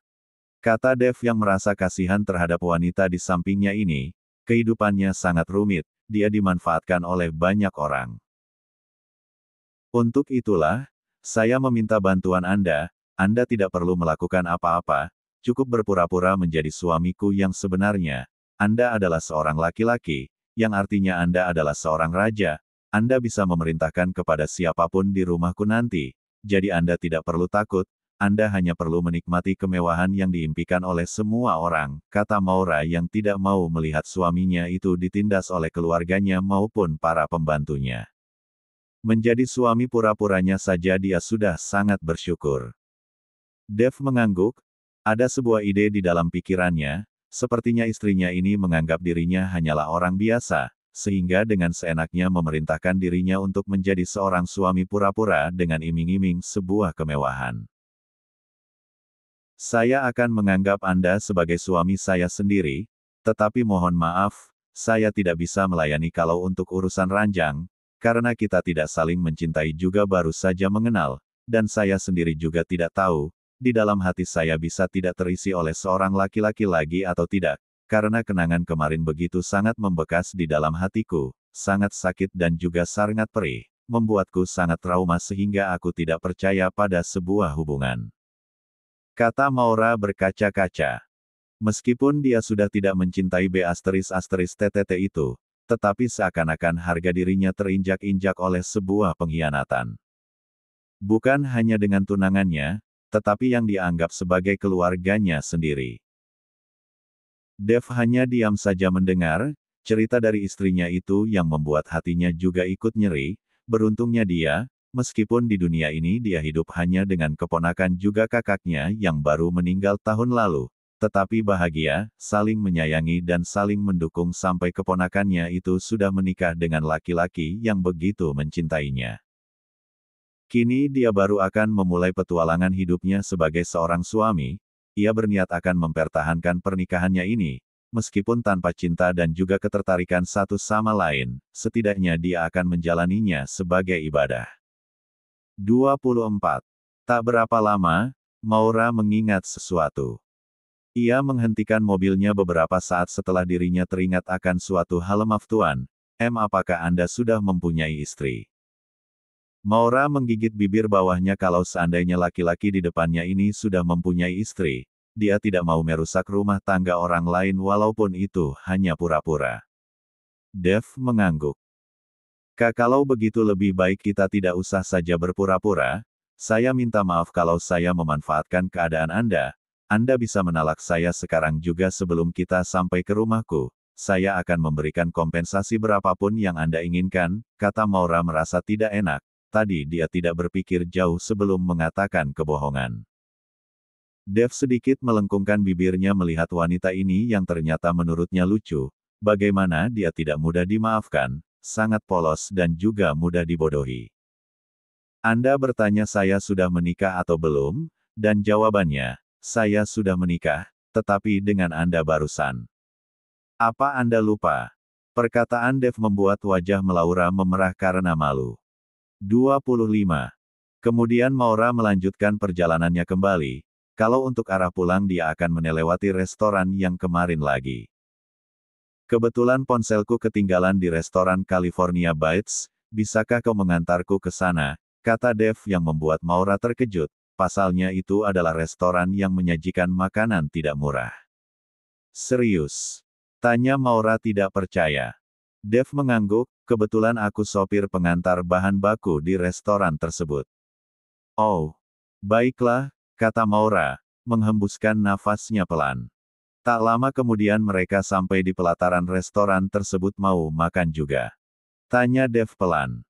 Kata Dev yang merasa kasihan terhadap wanita di sampingnya ini, kehidupannya sangat rumit, dia dimanfaatkan oleh banyak orang. Untuk itulah, saya meminta bantuan Anda tidak perlu melakukan apa-apa, cukup berpura-pura menjadi suamiku yang sebenarnya, Anda adalah seorang laki-laki, yang artinya Anda adalah seorang raja, Anda bisa memerintahkan kepada siapapun di rumahku nanti, jadi Anda tidak perlu takut, Anda hanya perlu menikmati kemewahan yang diimpikan oleh semua orang, kata Maura yang tidak mau melihat suaminya itu ditindas oleh keluarganya maupun para pembantunya. Menjadi suami pura-puranya saja dia sudah sangat bersyukur. Dev mengangguk, ada sebuah ide di dalam pikirannya, sepertinya istrinya ini menganggap dirinya hanyalah orang biasa, sehingga dengan seenaknya memerintahkan dirinya untuk menjadi seorang suami pura-pura dengan iming-iming sebuah kemewahan. Saya akan menganggap Anda sebagai suami saya sendiri, tetapi mohon maaf, saya tidak bisa melayani kalau untuk urusan ranjang, karena kita tidak saling mencintai juga baru saja mengenal, dan saya sendiri juga tidak tahu, di dalam hati saya bisa tidak terisi oleh seorang laki-laki lagi atau tidak, karena kenangan kemarin begitu sangat membekas di dalam hatiku, sangat sakit dan juga sangat perih, membuatku sangat trauma sehingga aku tidak percaya pada sebuah hubungan. Kata Maura berkaca-kaca. Meskipun dia sudah tidak mencintai B***TTT itu, tetapi seakan-akan harga dirinya terinjak-injak oleh sebuah pengkhianatan. Bukan hanya dengan tunangannya, tetapi yang dianggap sebagai keluarganya sendiri. Dev hanya diam saja mendengar, cerita dari istrinya itu yang membuat hatinya juga ikut nyeri, beruntungnya dia, meskipun di dunia ini dia hidup hanya dengan keponakan juga kakaknya yang baru meninggal tahun lalu, tetapi bahagia, saling menyayangi dan saling mendukung sampai keponakannya itu sudah menikah dengan laki-laki yang begitu mencintainya. Kini dia baru akan memulai petualangan hidupnya sebagai seorang suami, ia berniat akan mempertahankan pernikahannya ini, meskipun tanpa cinta dan juga ketertarikan satu sama lain, setidaknya dia akan menjalaninya sebagai ibadah. 24. Tak berapa lama, Maura mengingat sesuatu. Ia menghentikan mobilnya beberapa saat setelah dirinya teringat akan suatu hal. Maaf Tuan, apakah Anda sudah mempunyai istri? Maura menggigit bibir bawahnya kalau seandainya laki-laki di depannya ini sudah mempunyai istri, dia tidak mau merusak rumah tangga orang lain walaupun itu hanya pura-pura. Dev mengangguk. Kalau begitu lebih baik kita tidak usah saja berpura-pura, saya minta maaf kalau saya memanfaatkan keadaan Anda. Anda bisa menalak saya sekarang juga sebelum kita sampai ke rumahku, saya akan memberikan kompensasi berapapun yang Anda inginkan, kata Maura merasa tidak enak. Tadi dia tidak berpikir jauh sebelum mengatakan kebohongan. Dev sedikit melengkungkan bibirnya melihat wanita ini yang ternyata menurutnya lucu, bagaimana dia tidak mudah dimaafkan, sangat polos dan juga mudah dibodohi. Anda bertanya saya sudah menikah atau belum, dan jawabannya, saya sudah menikah, tetapi dengan Anda barusan. Apa Anda lupa? Perkataan Dev membuat wajah Maura memerah karena malu. 25. Kemudian Maura melanjutkan perjalanannya kembali, kalau untuk arah pulang dia akan melewati restoran yang kemarin lagi. Kebetulan ponselku ketinggalan di restoran California Bites, bisakah kau mengantarku ke sana, kata Dev yang membuat Maura terkejut, pasalnya itu adalah restoran yang menyajikan makanan tidak murah. Serius? Tanya Maura tidak percaya. Dev mengangguk, kebetulan aku sopir pengantar bahan baku di restoran tersebut. Oh, baiklah, kata Maura, menghembuskan nafasnya pelan. Tak lama kemudian mereka sampai di pelataran restoran tersebut. Mau makan juga? Tanya Dev pelan.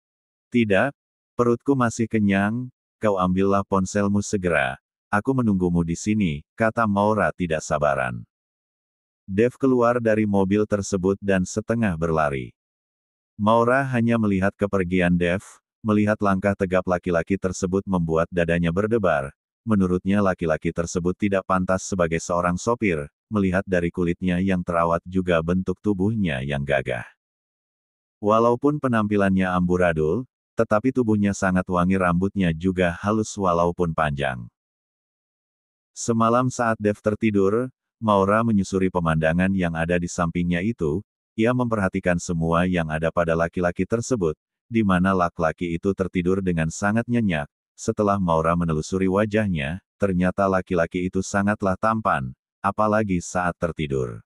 Tidak, perutku masih kenyang, kau ambillah ponselmu segera, aku menunggumu di sini, kata Maura tidak sabaran. Dev keluar dari mobil tersebut dan setengah berlari. Maura hanya melihat kepergian Dev, melihat langkah tegap laki-laki tersebut membuat dadanya berdebar. Menurutnya laki-laki tersebut tidak pantas sebagai seorang sopir, melihat dari kulitnya yang terawat juga bentuk tubuhnya yang gagah. Walaupun penampilannya amburadul, tetapi tubuhnya sangat wangi, rambutnya juga halus walaupun panjang. Semalam saat Dev tertidur, Maura menyusuri pemandangan yang ada di sampingnya itu, ia memperhatikan semua yang ada pada laki-laki tersebut, di mana laki-laki itu tertidur dengan sangat nyenyak. Setelah Maura menelusuri wajahnya, ternyata laki-laki itu sangatlah tampan, apalagi saat tertidur.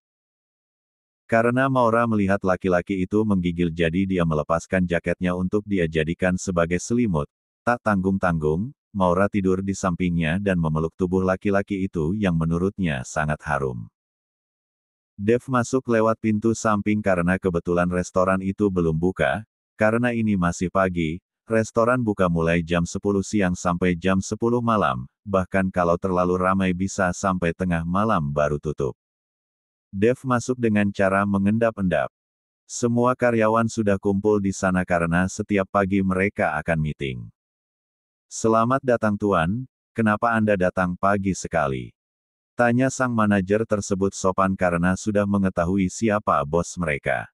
Karena Maura melihat laki-laki itu menggigil jadi dia melepaskan jaketnya untuk dia jadikan sebagai selimut. Tak tanggung-tanggung, Maura tidur di sampingnya dan memeluk tubuh laki-laki itu yang menurutnya sangat harum. Dev masuk lewat pintu samping karena kebetulan restoran itu belum buka. Karena ini masih pagi, restoran buka mulai jam 10 siang sampai jam 10 malam, bahkan kalau terlalu ramai bisa sampai tengah malam baru tutup. Dev masuk dengan cara mengendap-endap. Semua karyawan sudah kumpul di sana karena setiap pagi mereka akan meeting. Selamat datang Tuan, kenapa Anda datang pagi sekali? Tanya sang manajer tersebut sopan karena sudah mengetahui siapa bos mereka.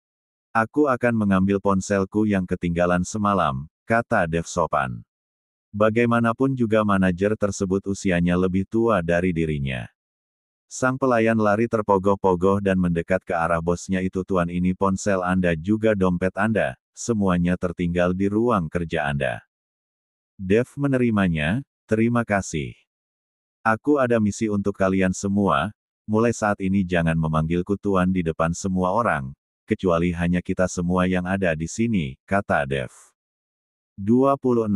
Aku akan mengambil ponselku yang ketinggalan semalam, kata Dev sopan. Bagaimanapun juga manajer tersebut usianya lebih tua dari dirinya. Sang pelayan lari terpogoh-pogoh dan mendekat ke arah bosnya itu. Tuan, ini ponsel Anda juga dompet Anda, semuanya tertinggal di ruang kerja Anda. Dev menerimanya, terima kasih. Aku ada misi untuk kalian semua, mulai saat ini jangan memanggilku Tuan di depan semua orang, kecuali hanya kita semua yang ada di sini, kata Dev. 26.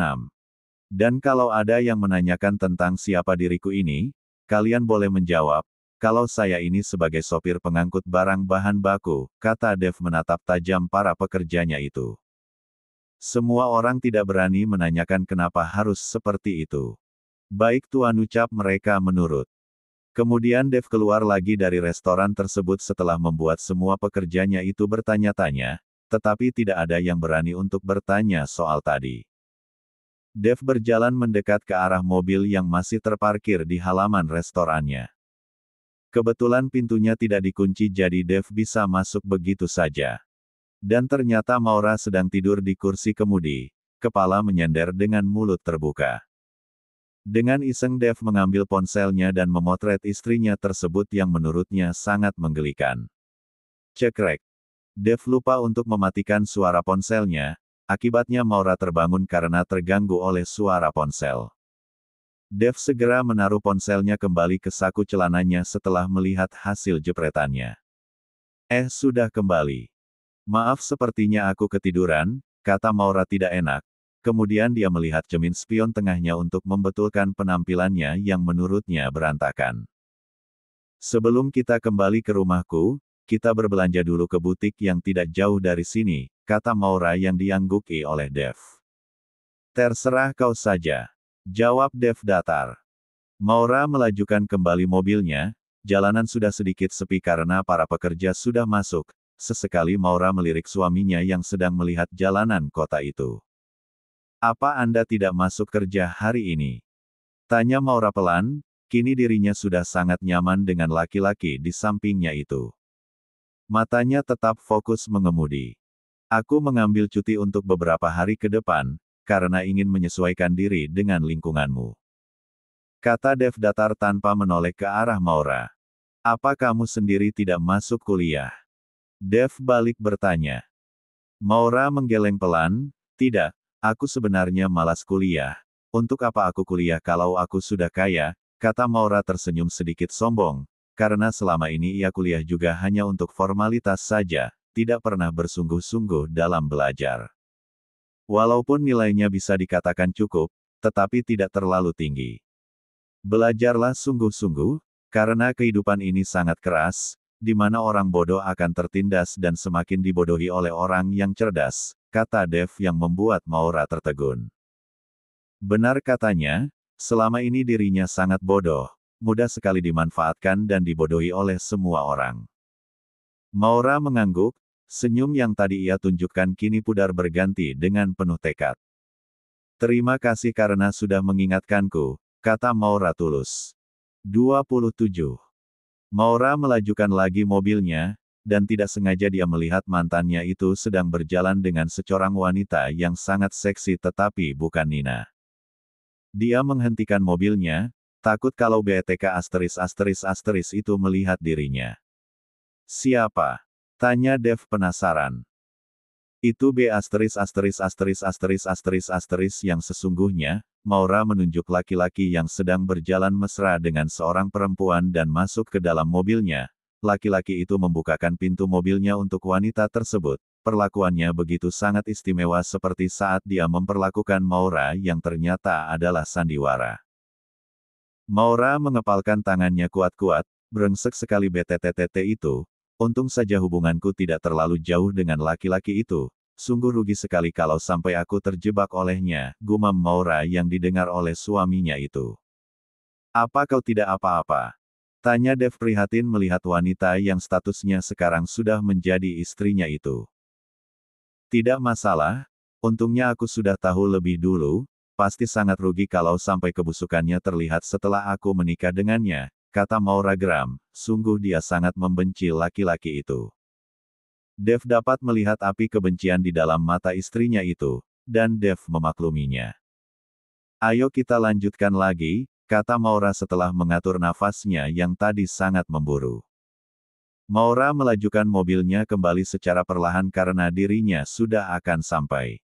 Dan kalau ada yang menanyakan tentang siapa diriku ini, kalian boleh menjawab, kalau saya ini sebagai sopir pengangkut barang bahan baku, kata Dev menatap tajam para pekerjanya itu. Semua orang tidak berani menanyakan kenapa harus seperti itu. Baik Tuan, ucap mereka menurut. Kemudian Dev keluar lagi dari restoran tersebut setelah membuat semua pekerjanya itu bertanya-tanya, tetapi tidak ada yang berani untuk bertanya soal tadi. Dev berjalan mendekat ke arah mobil yang masih terparkir di halaman restorannya. Kebetulan pintunya tidak dikunci jadi Dev bisa masuk begitu saja. Dan ternyata Maura sedang tidur di kursi kemudi, kepala menyender dengan mulut terbuka. Dengan iseng Dev mengambil ponselnya dan memotret istrinya tersebut yang menurutnya sangat menggelikan. Cekrek. Dev lupa untuk mematikan suara ponselnya, akibatnya Maura terbangun karena terganggu oleh suara ponsel. Dev segera menaruh ponselnya kembali ke saku celananya setelah melihat hasil jepretannya. Sudah kembali. Maaf, sepertinya aku ketiduran, kata Maura tidak enak. Kemudian dia melihat cermin spion tengahnya untuk membetulkan penampilannya yang menurutnya berantakan. Sebelum kita kembali ke rumahku, kita berbelanja dulu ke butik yang tidak jauh dari sini, kata Maura yang diangguki oleh Dev. Terserah kau saja, jawab Dev datar. Maura melajukan kembali mobilnya, jalanan sudah sedikit sepi karena para pekerja sudah masuk. Sesekali Maura melirik suaminya yang sedang melihat jalanan kota itu. Apa Anda tidak masuk kerja hari ini? Tanya Maura pelan, kini dirinya sudah sangat nyaman dengan laki-laki di sampingnya itu. Matanya tetap fokus mengemudi. Aku mengambil cuti untuk beberapa hari ke depan, karena ingin menyesuaikan diri dengan lingkunganmu. Kata Dev datar tanpa menoleh ke arah Maura. Apa kamu sendiri tidak masuk kuliah? Dev balik bertanya. Maura menggeleng pelan, tidak, aku sebenarnya malas kuliah. Untuk apa aku kuliah kalau aku sudah kaya, kata Maura tersenyum sedikit sombong, karena selama ini ia kuliah juga hanya untuk formalitas saja, tidak pernah bersungguh-sungguh dalam belajar. Walaupun nilainya bisa dikatakan cukup, tetapi tidak terlalu tinggi. Belajarlah sungguh-sungguh, karena kehidupan ini sangat keras, di mana orang bodoh akan tertindas dan semakin dibodohi oleh orang yang cerdas, kata Dev yang membuat Maura tertegun. Benar katanya, selama ini dirinya sangat bodoh, mudah sekali dimanfaatkan dan dibodohi oleh semua orang. Maura mengangguk, senyum yang tadi ia tunjukkan kini pudar berganti dengan penuh tekad. Terima kasih karena sudah mengingatkanku, kata Maura tulus. 27. Maura melajukan lagi mobilnya, dan tidak sengaja dia melihat mantannya itu sedang berjalan dengan seorang wanita yang sangat seksi tetapi bukan Nina. Dia menghentikan mobilnya, takut kalau BTK *** itu melihat dirinya. Siapa? Tanya Dev penasaran. Itu *** yang sesungguhnya, Maura menunjuk laki-laki yang sedang berjalan mesra dengan seorang perempuan dan masuk ke dalam mobilnya, laki-laki itu membukakan pintu mobilnya untuk wanita tersebut. Perlakuannya begitu sangat istimewa seperti saat dia memperlakukan Maura yang ternyata adalah sandiwara. Maura mengepalkan tangannya kuat-kuat, brengsek sekali BTTTT itu. Untung saja hubunganku tidak terlalu jauh dengan laki-laki itu. Sungguh rugi sekali kalau sampai aku terjebak olehnya, gumam Maura yang didengar oleh suaminya itu. Apa kau tidak apa-apa? Tanya Dev prihatin melihat wanita yang statusnya sekarang sudah menjadi istrinya itu. Tidak masalah, untungnya aku sudah tahu lebih dulu, pasti sangat rugi kalau sampai kebusukannya terlihat setelah aku menikah dengannya, kata Maura geram, sungguh dia sangat membenci laki-laki itu. Dev dapat melihat api kebencian di dalam mata istrinya itu, dan Dev memakluminya. Ayo kita lanjutkan lagi, kata Maura setelah mengatur nafasnya yang tadi sangat memburu. Maura melajukan mobilnya kembali secara perlahan karena dirinya sudah akan sampai.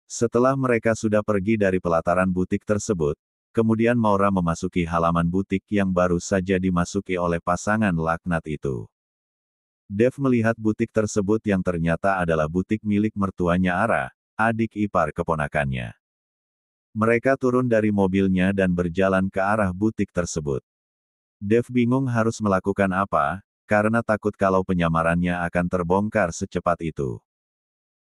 Setelah mereka sudah pergi dari pelataran butik tersebut, kemudian Maura memasuki halaman butik yang baru saja dimasuki oleh pasangan laknat itu. Dev melihat butik tersebut yang ternyata adalah butik milik mertuanya Ara, adik ipar keponakannya. Mereka turun dari mobilnya dan berjalan ke arah butik tersebut. Dev bingung harus melakukan apa, karena takut kalau penyamarannya akan terbongkar secepat itu.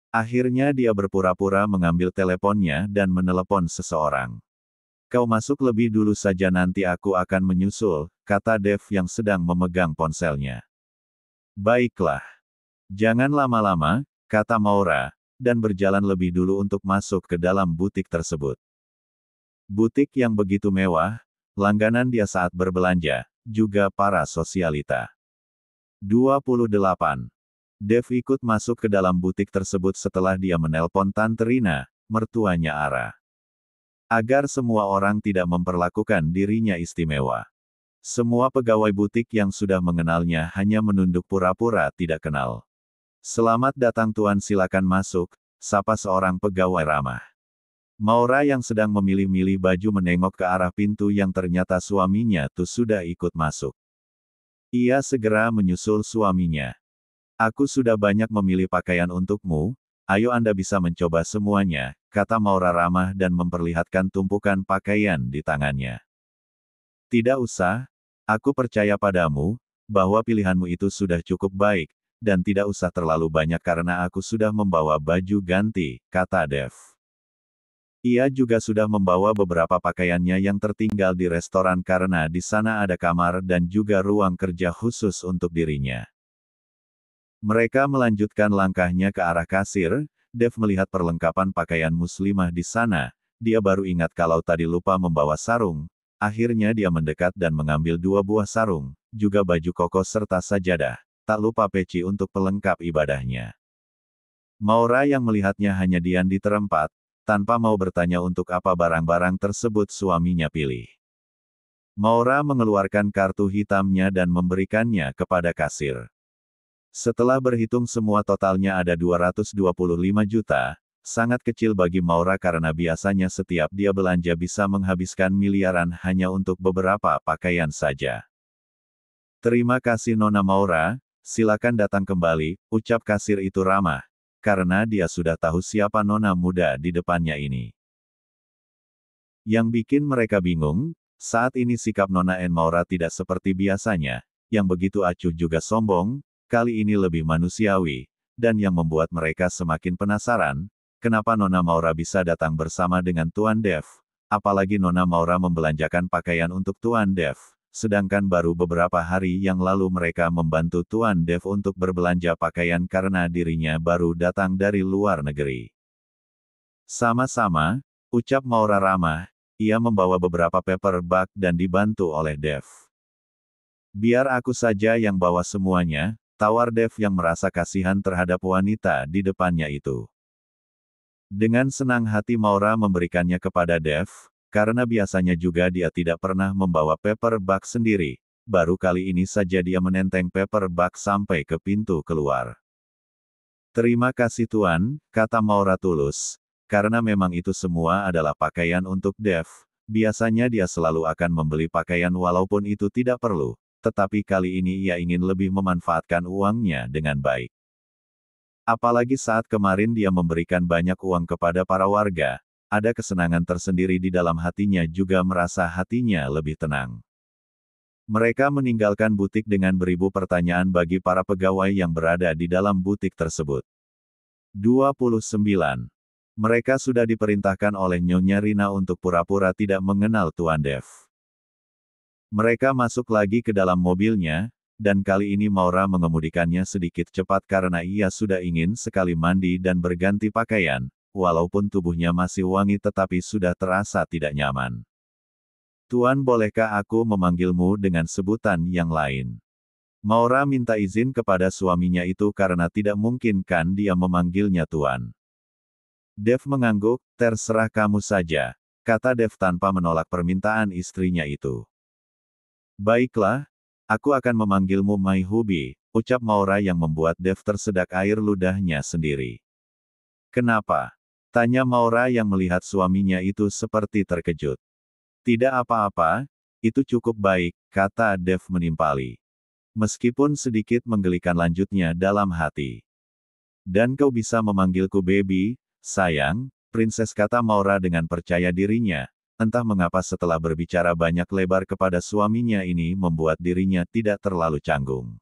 Akhirnya dia berpura-pura mengambil teleponnya dan menelepon seseorang. Kau masuk lebih dulu saja nanti aku akan menyusul, kata Dev yang sedang memegang ponselnya. Baiklah. Jangan lama-lama, kata Maura, dan berjalan lebih dulu untuk masuk ke dalam butik tersebut. Butik yang begitu mewah, langganan dia saat berbelanja, juga para sosialita. 28. Dev ikut masuk ke dalam butik tersebut setelah dia menelpon Tante Rina, mertuanya Ara. Agar semua orang tidak memperlakukan dirinya istimewa. Semua pegawai butik yang sudah mengenalnya hanya menunduk pura-pura tidak kenal. Selamat datang Tuan, silakan masuk, sapa seorang pegawai ramah. Maura yang sedang memilih-milih baju menengok ke arah pintu yang ternyata suaminya tuh sudah ikut masuk. Ia segera menyusul suaminya. Aku sudah banyak memilih pakaian untukmu, ayo Anda bisa mencoba semuanya, kata Maura ramah dan memperlihatkan tumpukan pakaian di tangannya. Tidak usah, aku percaya padamu, bahwa pilihanmu itu sudah cukup baik, dan tidak usah terlalu banyak karena aku sudah membawa baju ganti, kata Dev. Ia juga sudah membawa beberapa pakaiannya yang tertinggal di restoran karena di sana ada kamar dan juga ruang kerja khusus untuk dirinya. Mereka melanjutkan langkahnya ke arah kasir. Dev melihat perlengkapan pakaian muslimah di sana, dia baru ingat kalau tadi lupa membawa sarung. Akhirnya dia mendekat dan mengambil 2 buah sarung, juga baju koko serta sajadah, tak lupa peci untuk pelengkap ibadahnya. Maura yang melihatnya hanya diam di tempat, tanpa mau bertanya untuk apa barang-barang tersebut suaminya pilih. Maura mengeluarkan kartu hitamnya dan memberikannya kepada kasir. Setelah berhitung semua totalnya ada 225 juta, sangat kecil bagi Maura karena biasanya setiap dia belanja bisa menghabiskan miliaran hanya untuk beberapa pakaian saja. Terima kasih Nona Maura, silakan datang kembali, ucap kasir itu ramah, karena dia sudah tahu siapa nona muda di depannya ini. Yang bikin mereka bingung, saat ini sikap Nona Maura tidak seperti biasanya, yang begitu acuh juga sombong, kali ini lebih manusiawi, dan yang membuat mereka semakin penasaran, kenapa Nona Maura bisa datang bersama dengan Tuan Dev, apalagi Nona Maura membelanjakan pakaian untuk Tuan Dev. Sedangkan baru beberapa hari yang lalu mereka membantu Tuan Dev untuk berbelanja pakaian karena dirinya baru datang dari luar negeri. Sama-sama, ucap Maura ramah, ia membawa beberapa paper bag dan dibantu oleh Dev. Biar aku saja yang bawa semuanya, tawar Dev yang merasa kasihan terhadap wanita di depannya itu. Dengan senang hati Maura memberikannya kepada Dev, karena biasanya juga dia tidak pernah membawa paper bag sendiri, baru kali ini saja dia menenteng paper bag sampai ke pintu keluar. Terima kasih Tuan, kata Maura tulus, karena memang itu semua adalah pakaian untuk Dev, biasanya dia selalu akan membeli pakaian walaupun itu tidak perlu, tetapi kali ini ia ingin lebih memanfaatkan uangnya dengan baik. Apalagi saat kemarin dia memberikan banyak uang kepada para warga, ada kesenangan tersendiri di dalam hatinya juga merasa hatinya lebih tenang. Mereka meninggalkan butik dengan beribu pertanyaan bagi para pegawai yang berada di dalam butik tersebut. 29. Mereka sudah diperintahkan oleh Nyonya Rina untuk pura-pura tidak mengenal Tuan Dev. Mereka masuk lagi ke dalam mobilnya, dan kali ini Maura mengemudikannya sedikit cepat karena ia sudah ingin sekali mandi dan berganti pakaian, walaupun tubuhnya masih wangi tetapi sudah terasa tidak nyaman. Tuan, bolehkah aku memanggilmu dengan sebutan yang lain? Maura minta izin kepada suaminya itu karena tidak mungkin kan dia memanggilnya Tuan. Dev mengangguk, terserah kamu saja, kata Dev tanpa menolak permintaan istrinya itu. Baiklah, aku akan memanggilmu My Hubby, ucap Maura yang membuat Dev tersedak air ludahnya sendiri. Kenapa? Tanya Maura yang melihat suaminya itu seperti terkejut. Tidak apa-apa, itu cukup baik, kata Dev menimpali. Meskipun sedikit menggelikan lanjutnya dalam hati. Dan kau bisa memanggilku baby, sayang, Princess, kata Maura dengan percaya dirinya, entah mengapa setelah berbicara banyak lebar kepada suaminya ini membuat dirinya tidak terlalu canggung.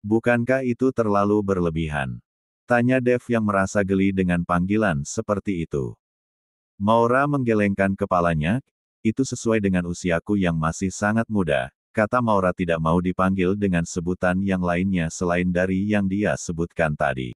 Bukankah itu terlalu berlebihan? Tanya Dev yang merasa geli dengan panggilan seperti itu. Maura menggelengkan kepalanya. Itu sesuai dengan usiaku yang masih sangat muda, kata Maura tidak mau dipanggil dengan sebutan yang lainnya selain dari yang dia sebutkan tadi.